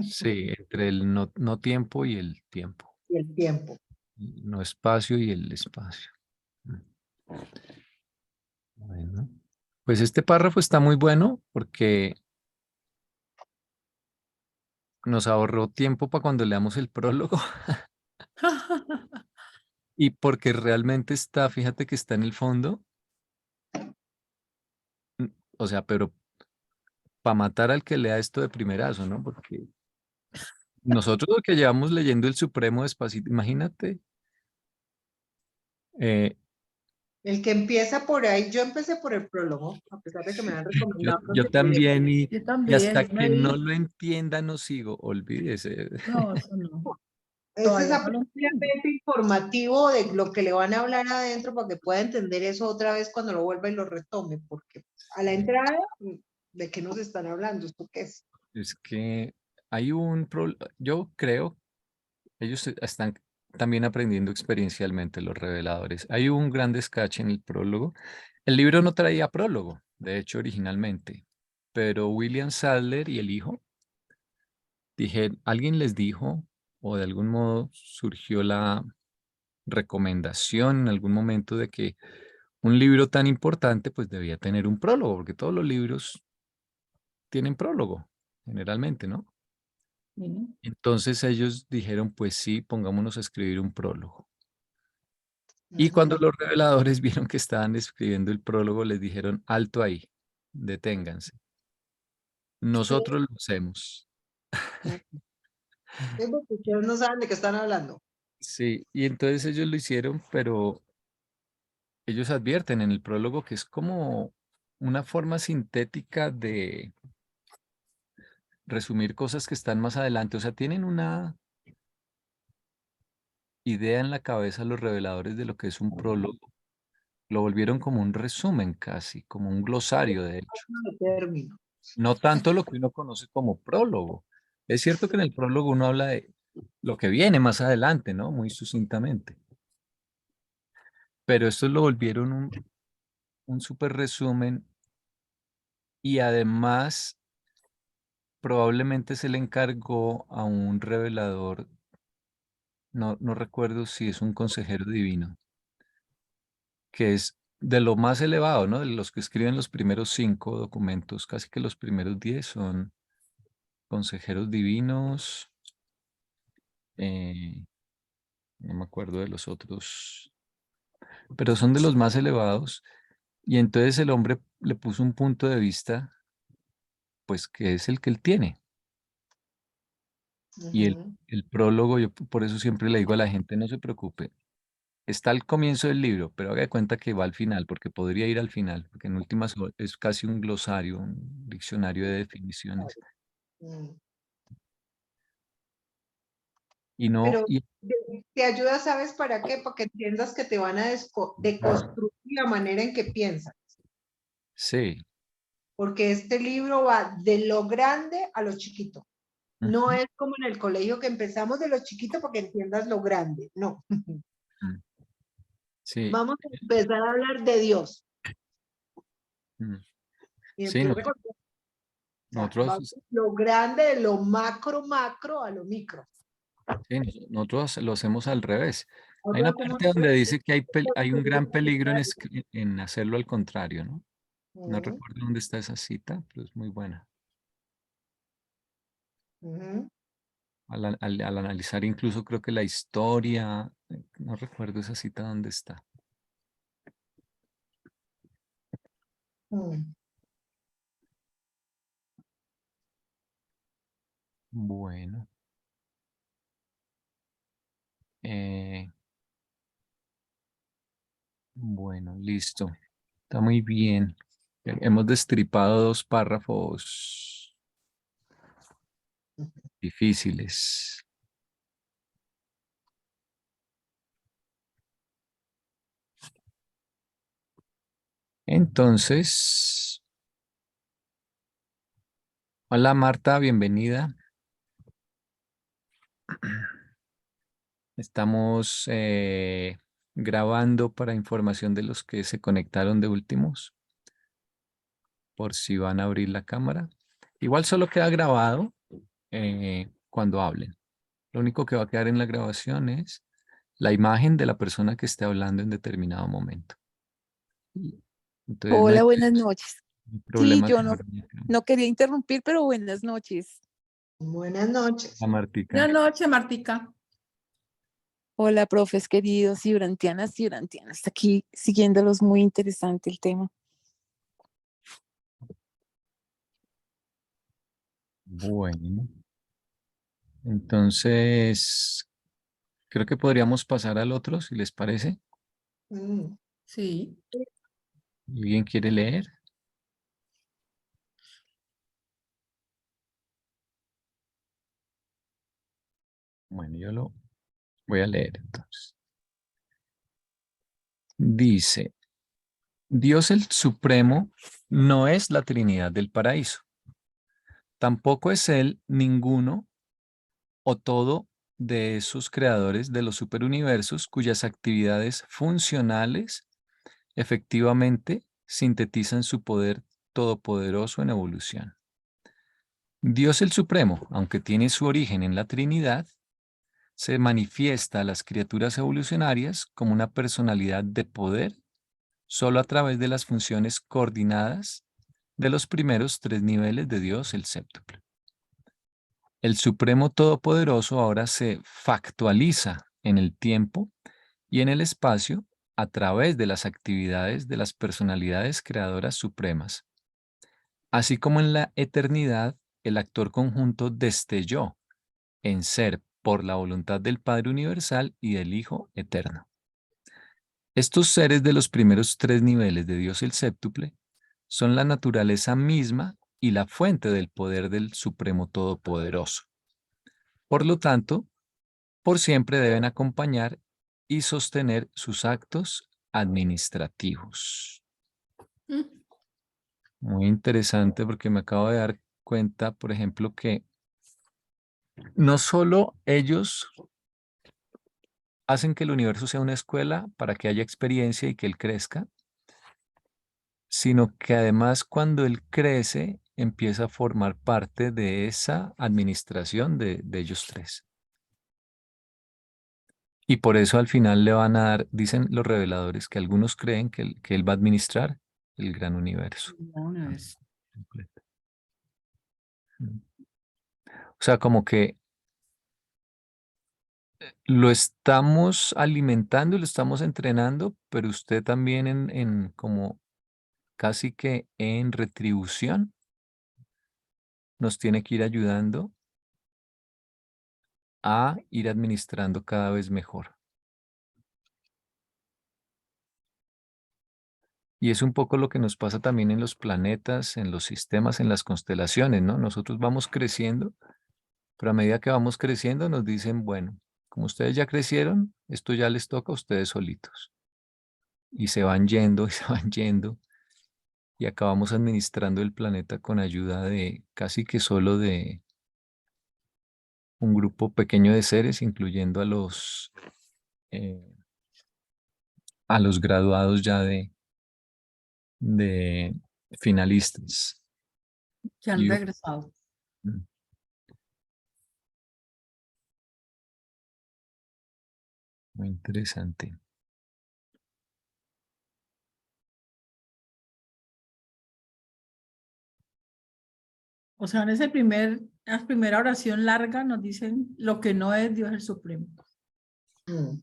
Sí, entre el no tiempo y el tiempo. y el tiempo. No espacio y el espacio. Bueno, pues este párrafo está muy bueno porque nos ahorró tiempo para cuando leamos el prólogo y porque realmente está, fíjate que está en el fondo, mm, o sea, pero para matar al que lea esto de primerazo, ¿no? Porque nosotros lo que llevamos leyendo el Supremo despacito, imagínate, eh, El que empieza por ahí, yo empecé por el prólogo, a pesar de que me han recomendado otros yo excelentes. también Yo y también, hasta yo me que no vi. lo entienda no sigo, olvídese. No, eso no. Ese es Todavía no lo entiendo. ampliamente informativo de lo que le van a hablar adentro para que pueda entender eso otra vez cuando lo vuelva y lo retome, porque a la entrada, ¿de qué nos están hablando? ¿Esto qué es? Es que hay yo creo, ellos están también aprendiendo experiencialmente los reveladores. Hay un gran descache en el prólogo. El libro no traía prólogo, de hecho, originalmente, pero William Sadler y el hijo, alguien les dijo, o de algún modo surgió recomendación en algún momento de que un libro tan importante pues debía tener un prólogo, porque todos los libros tienen prólogo, generalmente, ¿no? Sí. Entonces ellos dijeron, pues sí, pongámonos a escribir un prólogo. Y cuando los reveladores vieron que estaban escribiendo el prólogo, les dijeron, alto ahí, deténganse. Nosotros lo hacemos. Sí, porque ustedes no saben de qué están hablando. Sí, y entonces ellos lo hicieron, pero ellos advierten en el prólogo que es como una forma sintética de resumir cosas que están más adelante. O sea, tienen una idea en la cabeza los reveladores de lo que es un prólogo. Lo volvieron como un resumen casi, como un glosario, de hecho. De término. No tanto lo que uno conoce como prólogo. Es cierto que en el prólogo uno habla de lo que viene más adelante, ¿no? Muy sucintamente. Pero esto lo volvieron un súper resumen y además probablemente se le encargó a un revelador, no recuerdo si es un consejero divino, que es de lo más elevado, ¿no? De los que escriben los primeros 5 documentos, casi que los primeros 10 son consejeros divinos. No me acuerdo de los otros, pero son de los más elevados. Y entonces el hombre le puso un punto de vista, pues que es el que él tiene. Y Ujú. el prólogo, yo por eso siempre le digo a la gente, no se preocupe. Está al comienzo del libro, pero haga de cuenta que va al final, porque podría ir al final, porque en últimas es casi un glosario, un diccionario de definiciones. Mm. Y no, Pero te ayuda, ¿sabes para qué? Para que entiendas que te van a deconstruir la manera en que piensas. sí. Porque este libro va de lo grande a lo chiquito. No Ujú, es como en el colegio que empezamos de lo chiquito para que entiendas lo grande. No. mm, sí. Vamos a empezar a hablar de Dios. mm, Y sí, empieza con, o sea, vamos nosotros, de lo grande, de lo macro a lo micro. sí, nosotros lo hacemos al revés. Hay Nosotros una hacemos parte donde dice que hay un gran peligro en hacerlo al contrario, ¿no? No Ujú, recuerdo dónde está esa cita, pero es muy buena. ujú, Al analizar incluso creo que la historia, no recuerdo esa cita dónde está. ujú. Bueno, eh, bueno, listo. Está muy bien. Hemos destripado 2 párrafos difíciles. Entonces, hola Marta, bienvenida. Estamos grabando para información de los que se conectaron de últimos, por si van a abrir la cámara. Igual solo queda grabado cuando hablen. Lo único que va a quedar en la grabación es la imagen de la persona que esté hablando en determinado momento. Y entonces no hay Hola, buenas noches. Sí, problema yo de no, abrir la cámara. no quería interrumpir, pero buenas noches. Buenas noches. La Martica. Buenas noches, Martica. Hola, profes queridos y urantianas, aquí siguiéndolos, muy interesante el tema. Bueno, entonces creo que podríamos pasar al otro, si les parece. Mm. Sí. ¿Alguien quiere leer? Bueno, yo lo voy a leer entonces. Dice, Dios el Supremo no es la Trinidad del paraíso. Tampoco es Él ninguno o todo de esos creadores de los superuniversos cuyas actividades funcionales efectivamente sintetizan su poder todopoderoso en evolución. Dios el Supremo, aunque tiene su origen en la Trinidad, se manifiesta a las criaturas evolucionarias como una personalidad de poder solo a través de las funciones coordinadas de los primeros 3 niveles de Dios, el séptuple. El Supremo Todopoderoso ahora se factualiza en el tiempo y en el espacio a través de las actividades de las personalidades creadoras supremas. Así como en la eternidad, el actor conjunto destelló en ser por la voluntad del Padre Universal y del Hijo Eterno. Estos seres de los primeros 3 niveles de Dios el séptuple son la naturaleza misma y la fuente del poder del Supremo Todopoderoso. Por lo tanto, por siempre deben acompañar y sostener sus actos administrativos. Mm. Muy interesante porque me acabo de dar cuenta, por ejemplo, que no solo ellos hacen que el universo sea una escuela para que haya experiencia y que él crezca, sino que además cuando él crece empieza a formar parte de esa administración de ellos 3. Y por eso al final le van a dar, dicen los reveladores, que algunos creen que él va a administrar el gran universo completo. O sea, como que lo estamos alimentando y lo estamos entrenando, pero usted también en como casi que en retribución nos tiene que ir ayudando a ir administrando cada vez mejor. Y es un poco lo que nos pasa también en los planetas, en los sistemas, en las constelaciones, ¿no? Nosotros vamos creciendo, pero a medida que vamos creciendo nos dicen, bueno, como ustedes ya crecieron, esto ya les toca a ustedes solitos. Y se van yendo y se van yendo. Y acabamos administrando el planeta con ayuda de casi que solo de un grupo pequeño de seres, incluyendo eh, a los graduados ya de finalistas. Que han Y, regresado. mm, muy interesante. O sea, en la primera oración larga nos dicen lo que no es Dios el Supremo. Mm.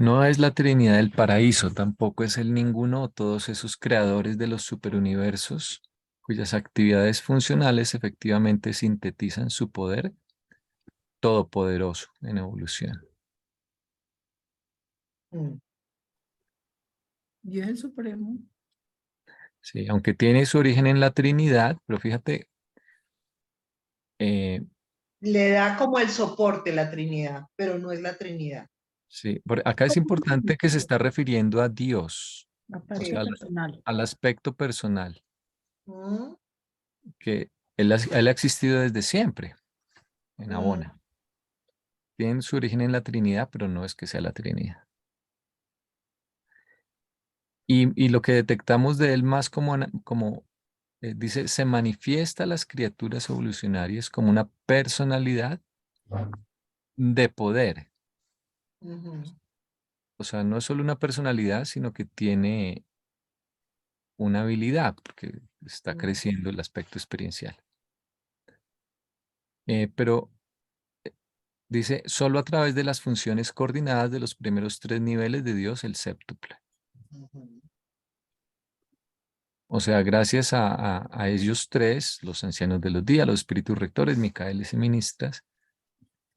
No es la Trinidad del Paraíso, tampoco es el ninguno o todos esos creadores de los superuniversos cuyas actividades funcionales efectivamente sintetizan su poder todopoderoso en evolución. Mm. Dios es el Supremo. Sí, aunque tiene su origen en la Trinidad, pero fíjate, Le da como el soporte la Trinidad, pero no es la Trinidad. sí, acá es importante que se está refiriendo a Dios, La o parte sea, personal. al aspecto personal, Mm, que él ha existido desde siempre en mm, Abona. Tiene su origen en la Trinidad, pero no es que sea la Trinidad. Y lo que detectamos de él más dice, se manifiesta a las criaturas evolucionarias como una personalidad de poder. ujú, O sea, no es solo una personalidad, sino que tiene una habilidad, porque está mm. creciendo el aspecto experiencial. Pero dice, solo a través de las funciones coordinadas de los primeros 3 niveles de Dios, el séptuple. Ujú, O sea, gracias a ellos 3, los ancianos de los días, los espíritus rectores, Micaeles y ministras,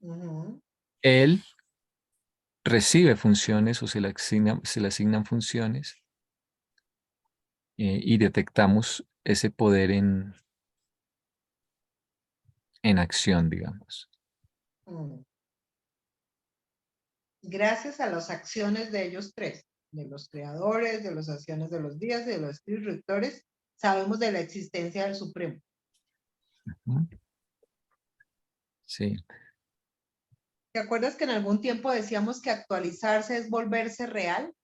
ujú, él recibe funciones o se le asignan funciones y detectamos ese poder en acción, digamos. mm. Gracias a las acciones de ellos 3, de los creadores, de las acciones de los días, de los espíritus rectores, sabemos de la existencia del Supremo. ¿No? Sí, ¿Te acuerdas que en algún tiempo decíamos que actualizarse es volverse real?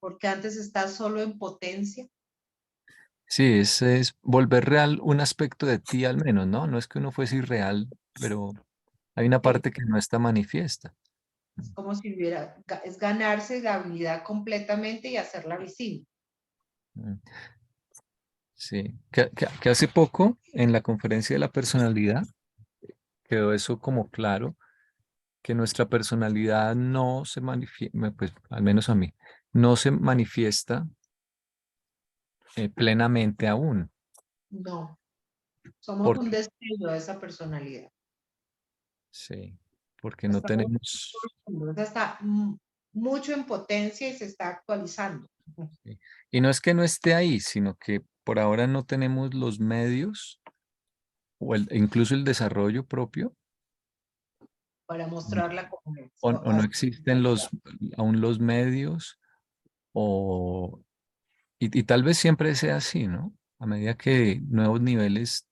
Porque antes estás solo en potencia. sí, es volver real un aspecto de ti al menos, ¿no? No es que uno fuese irreal, pero Hay una parte que no está manifiesta. Es como si es ganarse la habilidad completamente y hacerla visible. Mm. Sí, que hace poco en la conferencia de la personalidad quedó eso como claro, que nuestra personalidad no se manifiesta, pues al menos a mí, no se manifiesta plenamente aún. No, somos un Porque, destello de esa personalidad. sí, porque no Estamos tenemos, está mucho en potencia y se está actualizando sí. Y no es que no esté ahí, sino que por ahora no tenemos los medios o incluso el desarrollo propio, para mostrarla como es. o no existen aún los medios, o, y tal vez siempre sea así, ¿no? A medida que nuevos niveles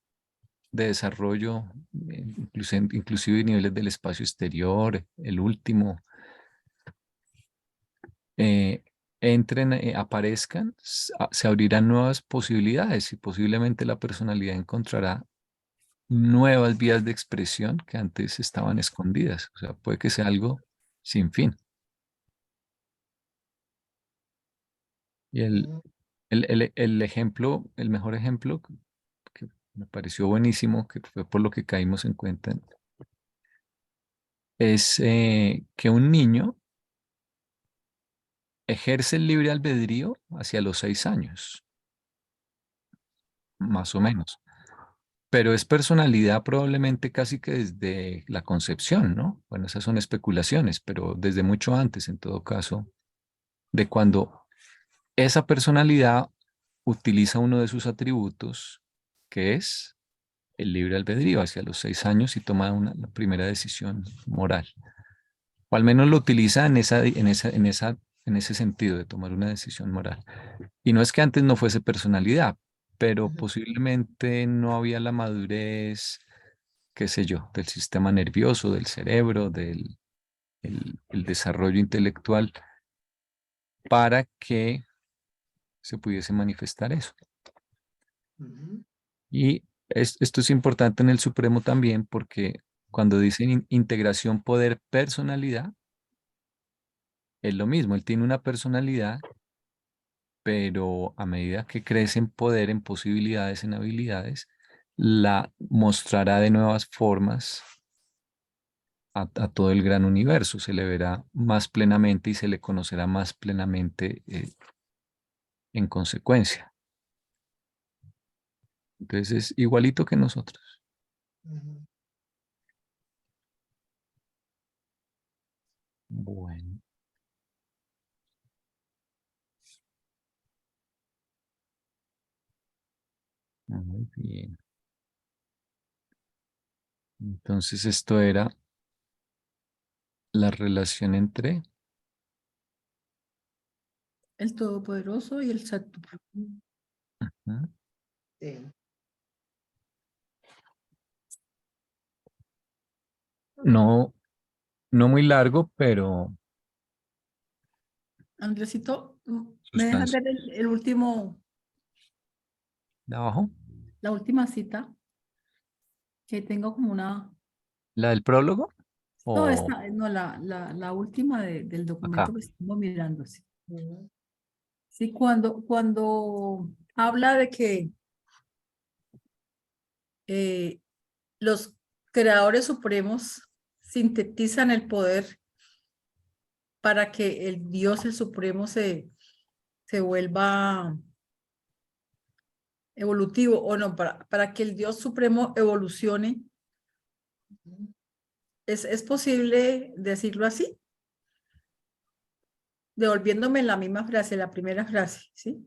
de desarrollo, inclusive niveles del espacio exterior, el último, eh, entren, aparezcan, se abrirán nuevas posibilidades y posiblemente la personalidad encontrará nuevas vías de expresión que antes estaban escondidas. O sea, puede que sea algo sin fin. Y el ejemplo, el mejor ejemplo que me pareció buenísimo, que fue por lo que caímos en cuenta, es que un niño ejerce el libre albedrío hacia los 6 años, más o menos. Pero es personalidad probablemente casi que desde la concepción, ¿no? Bueno, esas son especulaciones, pero desde mucho antes, en todo caso, de cuando esa personalidad utiliza uno de sus atributos, que es el libre albedrío, hacia los 6 años y toma la primera decisión moral. O al menos lo utiliza en ese sentido de tomar una decisión moral. Y no es que antes no fuese personalidad, pero posiblemente no había la madurez, qué sé yo, del sistema nervioso, del cerebro, el desarrollo intelectual para que se pudiese manifestar eso. Y esto es importante en el Supremo también porque cuando dicen integración, poder, personalidad, es lo mismo. Él tiene una personalidad, pero a medida que crece en poder, en posibilidades, en habilidades, la mostrará de nuevas formas a todo el gran universo. Se le verá más plenamente y se le conocerá más plenamente en consecuencia. Entonces es igualito que nosotros. Bueno. Muy bien. Entonces esto era la relación entre... El Todopoderoso y el Santo. ¿Mm? Sí. No, no muy largo, pero Andresito, ¿me dejas sustancia. ver el último, ¿De abajo? la última cita? Que tengo como una... ¿La del prólogo? No, ¿O esta, no, la última del documento acá? que estamos mirando. Sí, Ujú. sí, cuando habla de que los creadores supremos sintetizan el poder para que el Dios, el Supremo, se vuelva evolutivo, o no, para que el Dios Supremo evolucione. ¿Es posible decirlo así? Devolviéndome la misma frase, la primera frase, ¿sí?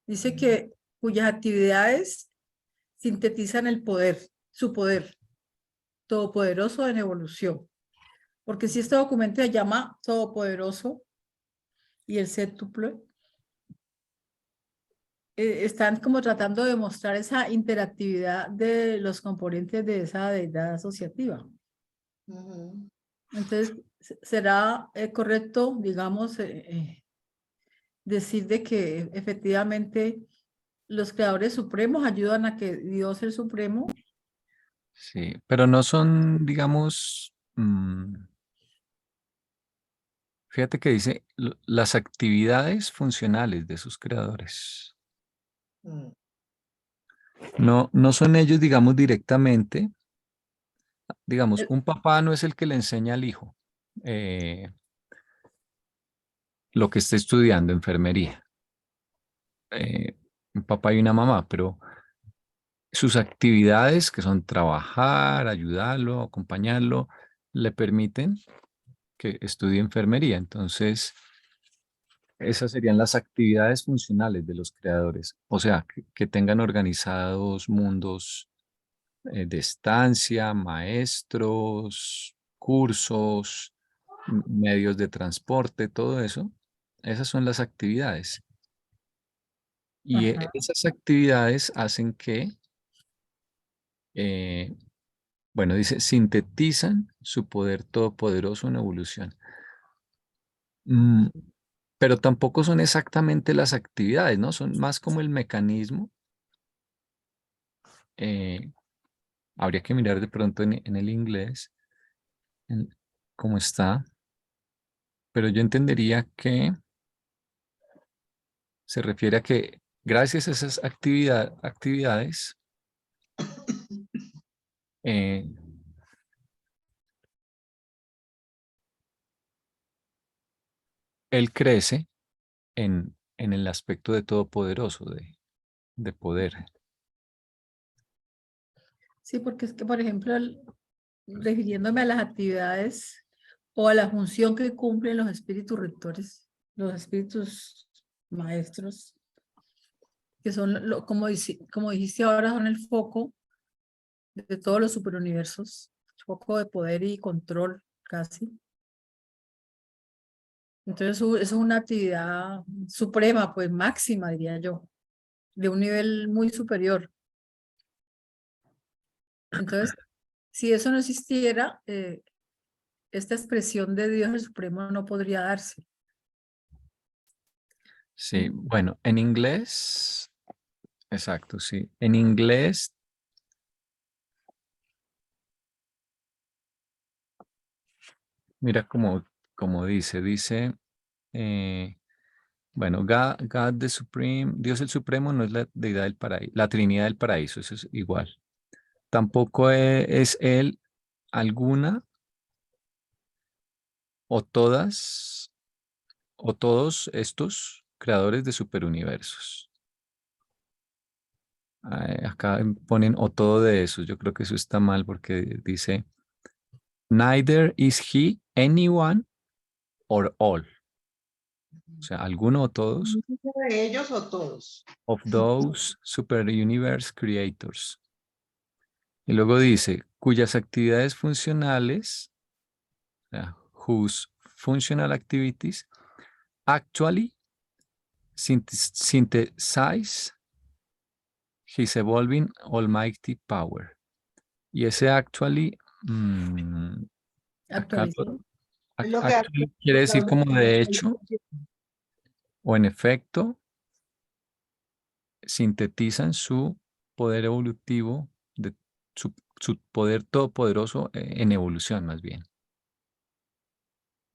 Dice que cuyas actividades sintetizan el poder, su poder todopoderoso en evolución. Porque si este documento se llama Todopoderoso y el Céntuple, están como tratando de mostrar esa interactividad de los componentes de esa deidad asociativa. Ujú. Entonces, será correcto, digamos, decir de que efectivamente los creadores supremos ayudan a que Dios el Supremo Sí, pero no son, digamos, fíjate que dice las actividades funcionales de sus creadores. Mm. No, no son ellos, digamos, directamente. Digamos, El- un papá no es el que le enseña al hijo eh, lo que está estudiando enfermería. Un papá y una mamá, pero sus actividades, que son trabajar, ayudarlo, acompañarlo, le permiten que estudie enfermería. Entonces, esas serían las actividades funcionales de los creadores. O sea, que tengan organizados mundos de estancia, maestros, cursos, medios de transporte, todo eso. Esas son las actividades. Y Ajá. esas actividades hacen que, eh, bueno, dice, sintetizan su poder todopoderoso en evolución. Mm, pero tampoco son exactamente las actividades, ¿no? Son más como el mecanismo. eh, Habría que mirar de pronto en el inglés cómo está, pero yo entendería que se refiere a que gracias a esas actividades, eh, él crece en el aspecto de todopoderoso, de poder. Sí, porque es que, por ejemplo, refiriéndome a las actividades o a la función que cumplen los espíritus rectores, los espíritus maestros, que son, como dijiste ahora, son el foco de todos los superuniversos, foco de poder y control casi. Entonces, eso es una actividad suprema, pues máxima, diría yo, de un nivel muy superior. Entonces, si eso no existiera, esta expresión de Dios el Supremo no podría darse. Sí, bueno, en inglés, exacto, sí. En inglés, mira como dice, bueno, God the Supreme, Dios el Supremo no es la deidad del paraíso, la Trinidad del paraíso, eso es igual. Tampoco es él alguna o todas o todos estos creadores de superuniversos. Acá ponen o todo de esos. Yo creo que eso está mal porque dice, neither is he anyone or all. O sea, alguno o todos ¿Uno de ellos o todos? of those super universe creators. Y luego dice, cuyas actividades funcionales, o sea, whose functional activities actually synthesize his evolving almighty power. Y ese actually, acá Actualizó. Es lo que actually quiere decir como de hecho o en efecto sintetizan su poder evolutivo, de su poder todopoderoso en evolución más bien.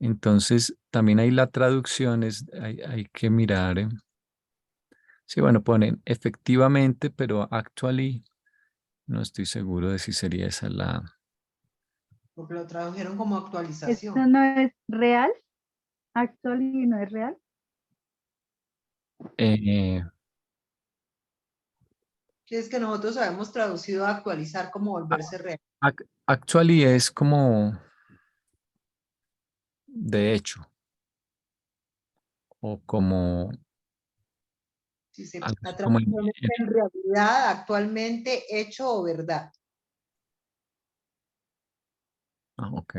Entonces, también hay la traducción, hay que mirar. Sí, bueno, ponen efectivamente, pero actually no estoy seguro de si sería esa la... porque lo tradujeron como ¿Esto actualización. no es real? ¿Actually no es real? eh, Que es que nosotros habíamos traducido a actualizar como volverse real. actually es como de hecho o como Si se algo la así como traducción es en realidad, actualmente, hecho o verdad. ok.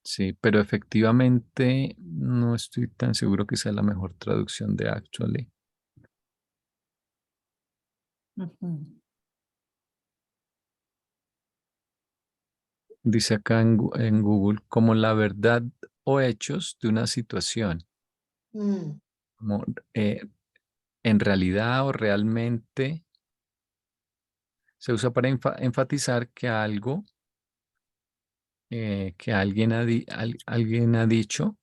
Sí, pero efectivamente no estoy tan seguro que sea la mejor traducción de actually. Ujú. Dice acá en Google como la verdad o hechos de una situación, Mm. como, eh, en realidad o realmente se usa para enfatizar que algo que alguien ha dicho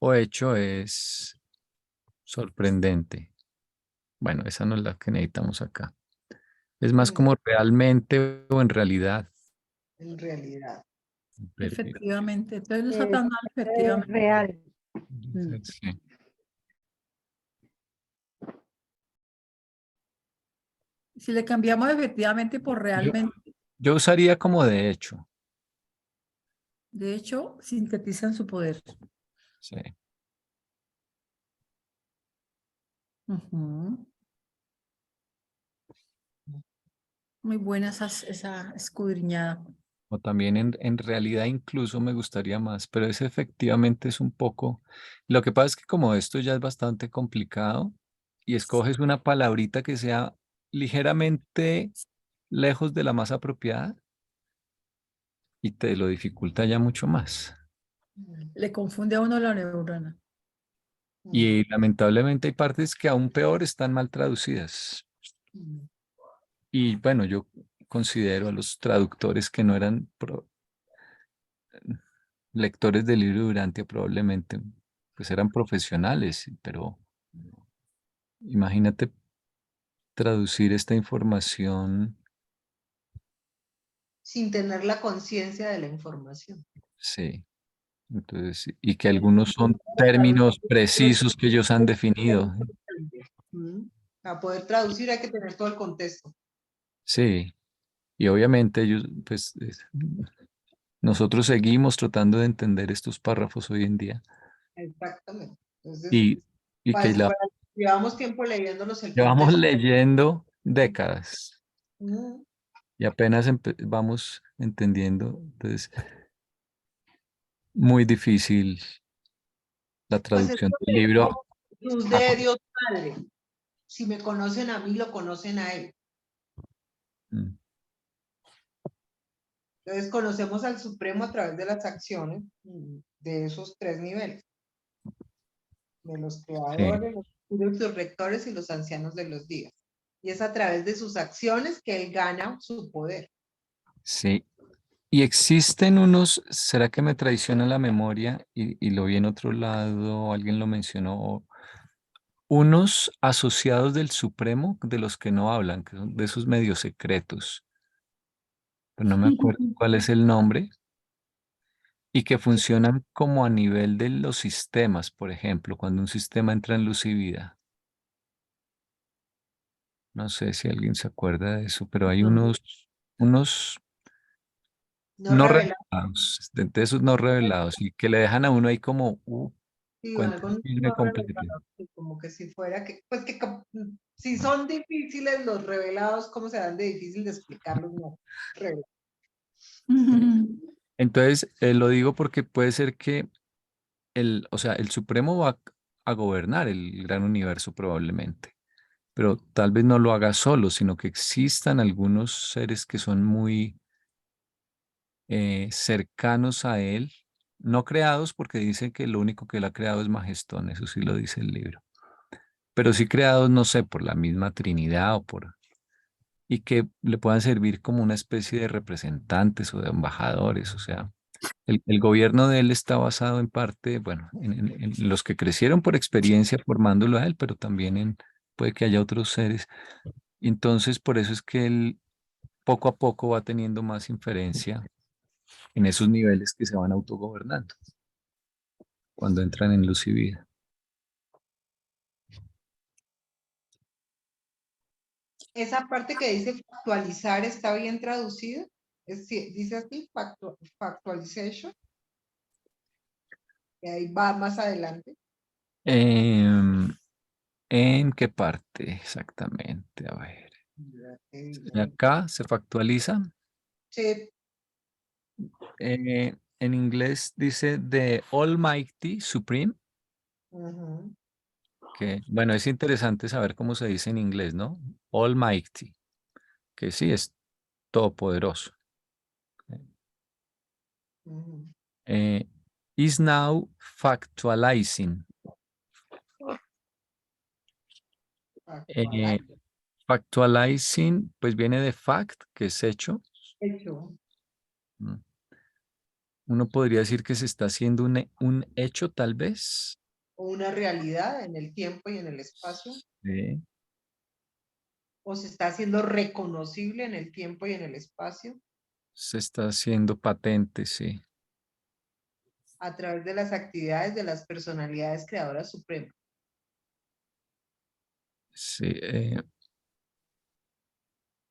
o hecho es sorprendente. Bueno, esa no es la que necesitamos acá. Es más Mm, como realmente o en realidad. En realidad. Perfecto. Efectivamente. Entonces no está Es tan mal, efectivamente. real. Sí. Si le cambiamos efectivamente por Yo, realmente, yo usaría como de hecho. de hecho, sintetizan su poder. Sí. Ujú. Muy buena esa escudriñada. O también en realidad incluso me gustaría más, pero ese efectivamente es un poco. Lo que pasa es que como esto ya es bastante complicado y escoges una palabrita que sea ligeramente lejos de la más apropiada y te lo dificulta ya mucho más. Mm, Le confunde a uno la neurona. Y lamentablemente hay partes que aún peor están mal traducidas. mm. Y bueno, yo considero a los traductores que no eran lectores del libro Durantia probablemente, pues eran profesionales, pero imagínate traducir esta información, Sin tener la conciencia de la información. sí. Entonces, y que algunos son términos precisos que ellos han definido. Mm. Para poder traducir hay que tener todo el contexto. Sí, y obviamente ellos, pues nosotros seguimos tratando de entender estos párrafos hoy en día Exactamente. Entonces, y, y que llevamos tiempo leyéndolos el llevamos contexto. leyendo décadas Mm. y apenas vamos entendiendo. Entonces, muy difícil la Pues es traducción lo del que libro. dijo Jesús de Dios Padre. Si me conocen a mí, lo conocen a él. Mm, Entonces conocemos al Supremo a través de las acciones de esos tres niveles, de los sí, creadores, los espíritus rectores y los ancianos de los días. Y es a través de sus acciones que él gana su poder. sí. Y existen unos, ¿será que me traiciona la memoria? Y lo vi en otro lado, alguien lo mencionó, unos asociados del Supremo de los que no hablan, que son de esos medios secretos, pero no me acuerdo cuál es el nombre, y que funcionan como a nivel de los sistemas, por ejemplo, cuando un sistema entra en luz y vida. No sé si alguien se acuerda de eso, pero hay unos No no revela revelados, de esos no revelados, y que le dejan a uno ahí como, algo cuéntame no completo. revelado, que como que si fuera que, pues que si son difíciles los revelados, ¿cómo se dan de difícil de explicarlos? No, revelados. Entonces, lo digo porque puede ser que o sea, el Supremo va a gobernar el gran universo probablemente, pero tal vez no lo haga solo, sino que existan algunos seres que son muy cercanos a él, no creados porque dicen que lo único que él ha creado es Majestón, eso sí lo dice el libro, pero sí creados, no sé, por la misma Trinidad y que le puedan servir como una especie de representantes o de embajadores, o sea. El gobierno de él está basado en parte, bueno, en los que crecieron por experiencia formándolo a él, pero también puede que haya otros seres. Entonces, por eso es que él poco a poco va teniendo más inferencia en esos niveles que se van autogobernando cuando entran en luz y vida. Esa parte que dice factualizar está bien traducida. Dice así, factualization, y ahí va más adelante. Em, ¿En qué parte exactamente? A ver. Ya te digo. Acá se factualiza. Sí, En inglés dice The Almighty Supreme. ujú. Que, bueno, es interesante saber cómo se dice en inglés, ¿no? Almighty, que sí es todopoderoso. Ujú. Eh, is now factualizing. Eh, Factualizing, pues viene de fact, que es hecho. Hecho. Mm. Uno podría decir que se está haciendo un hecho, tal vez. O una realidad en el tiempo y en el espacio, Sí, o se está haciendo reconocible en el tiempo y en el espacio se está haciendo patente, sí. a través de las actividades de las personalidades creadoras supremas. Sí,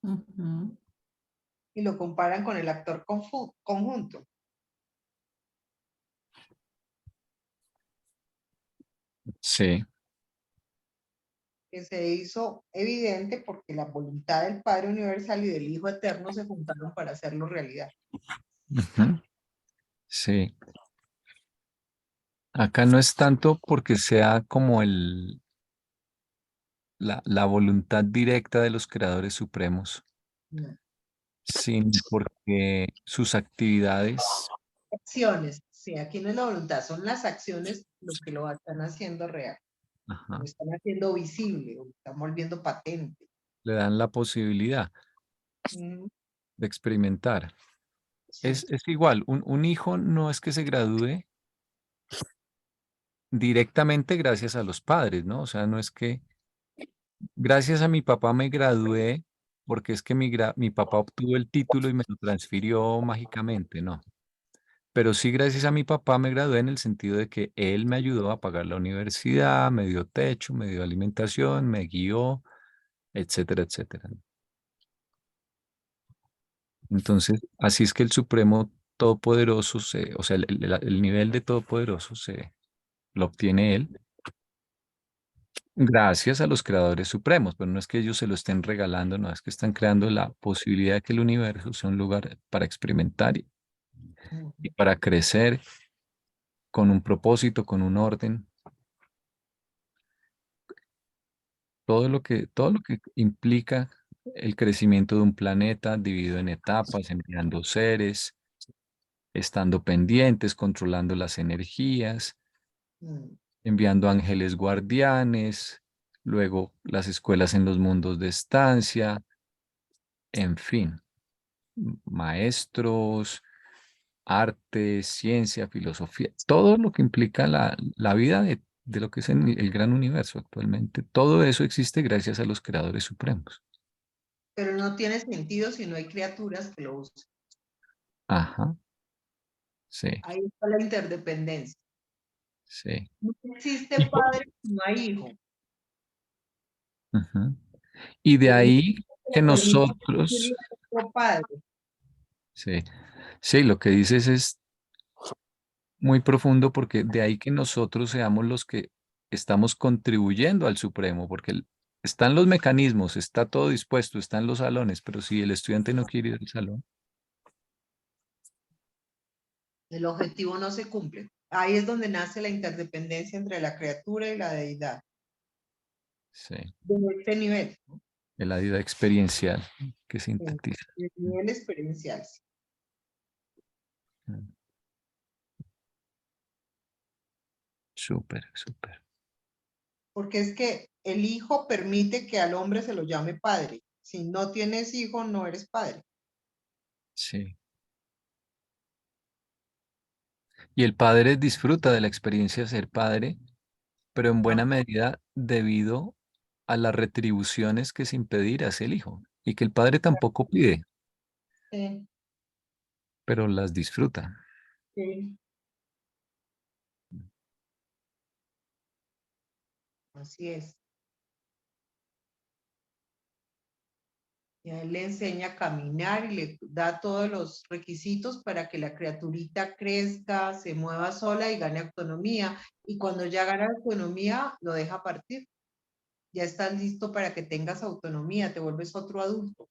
Ujú. Y lo comparan con el actor conjunto. sí. Que se hizo evidente porque la voluntad del Padre Universal y del Hijo Eterno se juntaron para hacerlo realidad. Ujú. Sí. Acá no es tanto porque sea como la voluntad directa de los creadores supremos, No. sino porque sus actividades, Acciones, sí, aquí no es la voluntad, son las acciones lo que lo están haciendo real, ajá, lo están haciendo visible, lo están volviendo patente. le dan la posibilidad Mm, de experimentar. sí. Es igual, un hijo no es que se gradúe directamente gracias a los padres, ¿no? O sea, no es que gracias a mi papá me gradué porque es que mi papá obtuvo el título y me lo transfirió mágicamente, no. Pero sí, gracias a mi papá me gradué en el sentido de que él me ayudó a pagar la universidad, me dio techo, me dio alimentación, me guió, etcétera, etcétera. Entonces, así es que el Supremo Todopoderoso, o sea, el nivel de Todopoderoso lo obtiene él gracias a los creadores supremos, pero no es que ellos se lo estén regalando, no, es que están creando la posibilidad de que el universo sea un lugar para experimentar Mm. y para crecer con un propósito, con un orden. Todo lo que implica el crecimiento de un planeta dividido en etapas, enviando seres, estando pendientes, controlando las energías, Mm. enviando ángeles guardianes, luego las escuelas en los mundos de estancia, en fin, maestros, arte, ciencia, filosofía, todo lo que implica la vida de lo que es el gran universo actualmente. Todo eso existe gracias a los creadores supremos. Pero no tiene sentido si no hay criaturas que lo usen. Ajá, sí, Ahí está la interdependencia. sí. No existe Y, padre si no hay hijo. ujú. Y de El hijo ahí que le permite nosotros, recibir a otro padre. sí, sí, lo que dices es muy profundo porque de ahí que nosotros seamos los que estamos contribuyendo al Supremo, porque están los mecanismos, está todo dispuesto, están los salones, pero si el estudiante no quiere ir al salón, El objetivo no se cumple. Ahí es donde nace la interdependencia entre la criatura y la deidad. sí, De este nivel, ¿no? de la vida experiencial que Sí, sintetiza. de nivel experiencial. Mm, súper, súper. Porque es que el hijo permite que al hombre se lo llame padre. Si no tienes hijo, no eres padre. Sí. Y el padre disfruta de la experiencia de ser padre, pero en Ah, buena medida debido a las retribuciones que sin pedir hace el hijo y que el padre tampoco pide, sí, pero las disfruta. sí, así es. Y a él le enseña a caminar y le da todos los requisitos para que la criaturita crezca, se mueva sola y gane autonomía. Y cuando ya gana autonomía, lo deja partir. Ya estás listo para que tengas autonomía, te vuelves otro adulto.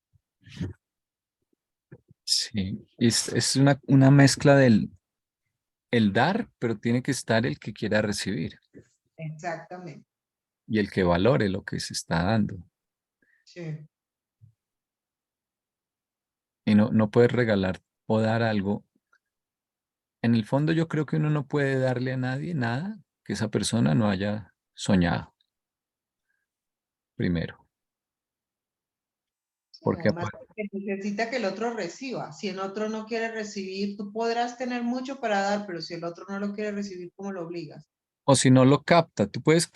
Sí, es una mezcla del el dar, pero tiene que estar el que quiera recibir Exactamente. y el que valore lo que se está dando. Sí. Y no puedes regalar o dar algo. En el fondo yo creo que uno no puede darle a nadie nada que esa persona no haya soñado. primero. Sí, Porque además, porque necesita que el otro reciba. Si el otro no quiere recibir, tú podrás tener mucho para dar, pero si el otro no lo quiere recibir, ¿cómo lo obligas? o si no lo capta, tú puedes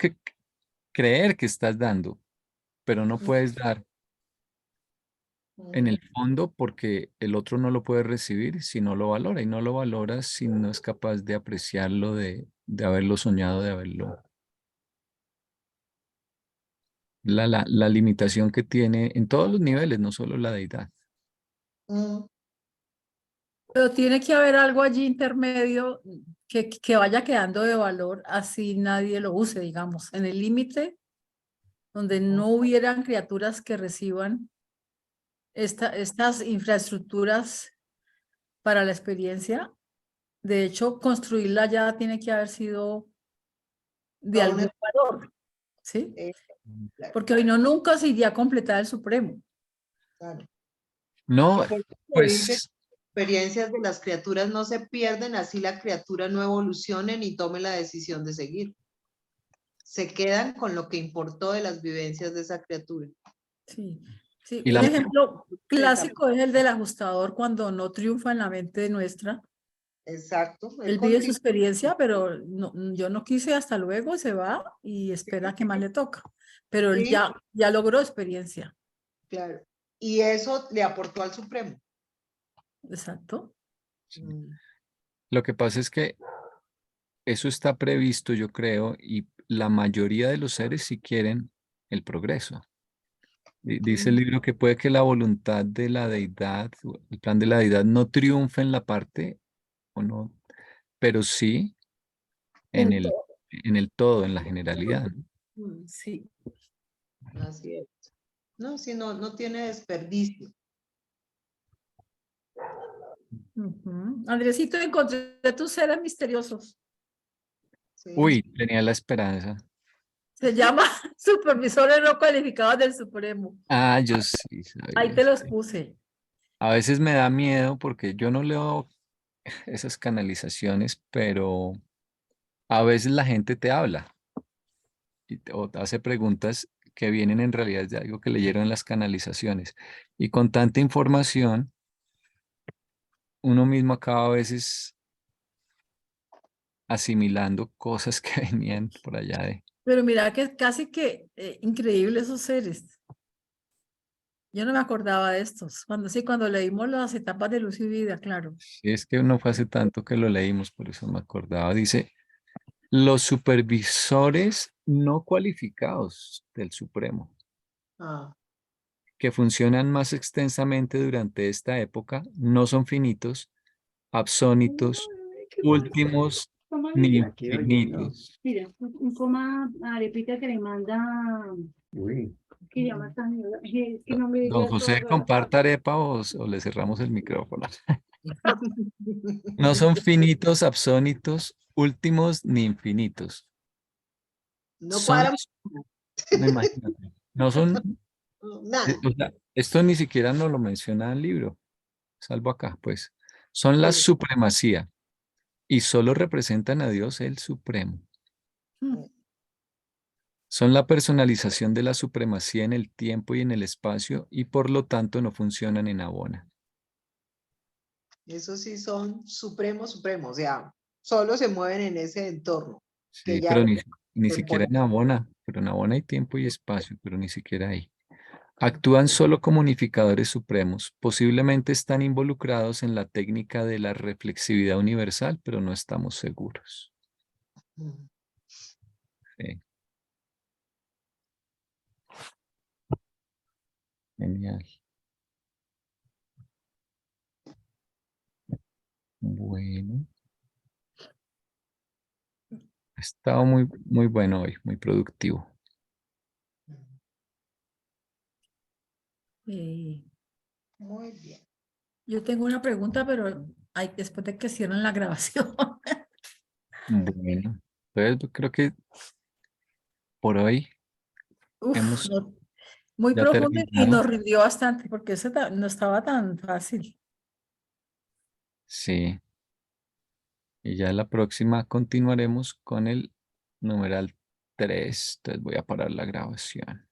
creer que estás dando, pero no puedes dar en el fondo porque el otro no lo puede recibir si no lo valora y no lo valora si no es capaz de apreciarlo, de haberlo soñado, de haberlo. La limitación que tiene en todos los niveles, no solo la deidad. Mm, Pero tiene que haber algo allí intermedio que vaya quedando de valor, así nadie lo use, digamos, en el límite donde no hubieran criaturas que reciban estas infraestructuras para la experiencia. De hecho, construirla ya tiene que haber sido de todo un algún valor, ¿sí? eh, claro, Porque hoy no nunca se iría a completar el Supremo. claro. No, Y por eso se dice pues que experiencias de las criaturas no se pierden, así la criatura no evolucione ni tome la decisión de seguir. Se quedan con lo que importó de las vivencias de esa criatura. Sí, sí. y Un la, ejemplo clásico es el del ajustador cuando no triunfa en la mente nuestra. Exacto. Él vive su experiencia, pero yo no quise, hasta luego, se va y espera que más le toca. Pero él Sí, ya logró experiencia. claro. Y eso le aportó al Supremo. Exacto. Mm, lo que pasa es que eso está previsto, yo creo, y la mayoría de los seres sí quieren el progreso. Dice el libro que puede que la voluntad de la deidad, o el plan de la deidad no triunfe en la parte, o no, pero sí en El todo. en el todo, en la generalidad, ¿no? mm, Sí. así es. No, si no, no tiene desperdicio. Ujú. Andresito, encontré tus seres misteriosos. Sí. Uy, tenía la esperanza. Se llama supervisores no cualificados del Supremo. Ah, yo sí Ahí sabía. te los puse. A veces me da miedo porque yo no leo esas canalizaciones, pero a veces la gente te habla o te hace preguntas que vienen en realidad de algo que leyeron en las canalizaciones. Y con tanta información, uno mismo acaba a veces asimilando cosas que venían por allá de... Pero mira que es casi que increíble esos seres. Yo no me acordaba de estos. Cuando leímos las etapas de luz y vida, claro. Si es que no fue hace tanto que lo leímos, por eso me acordaba. Dice, los supervisores no cualificados del Supremo, Ah, que funcionan más extensamente durante esta época, no son finitos, absónitos, Ay, qué bonito. últimos Toma ni niña. Aquí oyendo. infinitos. Mira, un coma arepita que le manda. Uy. Que llama tan. Es que no me Don digas todo. José, comparta arepa o le cerramos el micrófono. No son finitos, absónitos, últimos ni infinitos. no Son cuadran los, no, imagínate, no son, nada. o sea, esto ni siquiera nos lo menciona el libro, salvo acá, pues. Son la Sí. supremacía y solo representan a Dios el Supremo. Mm. Son la personalización de la supremacía en el tiempo y en el espacio y por lo tanto no funcionan en abona. Esos sí son supremos, supremos. O sea, solo se mueven en ese entorno. Que Sí, ya pero lo ni siquiera temporal. en abona, pero en abona hay tiempo y espacio, pero ni siquiera ahí. Actúan solo como unificadores supremos. Posiblemente están involucrados en la técnica de la reflexividad universal, pero no estamos seguros. Mm. Sí, genial. Bueno, ha estado muy, muy bueno hoy, muy productivo. Eh, Muy bien. yo tengo una pregunta, pero después de que cierren la grabación. Bueno, entonces creo que por hoy Uf, hemos muy ya profundo y terminado. nos rindió bastante porque eso no estaba tan fácil. Sí, y ya la próxima continuaremos con el numeral 3. Entonces voy a parar la grabación.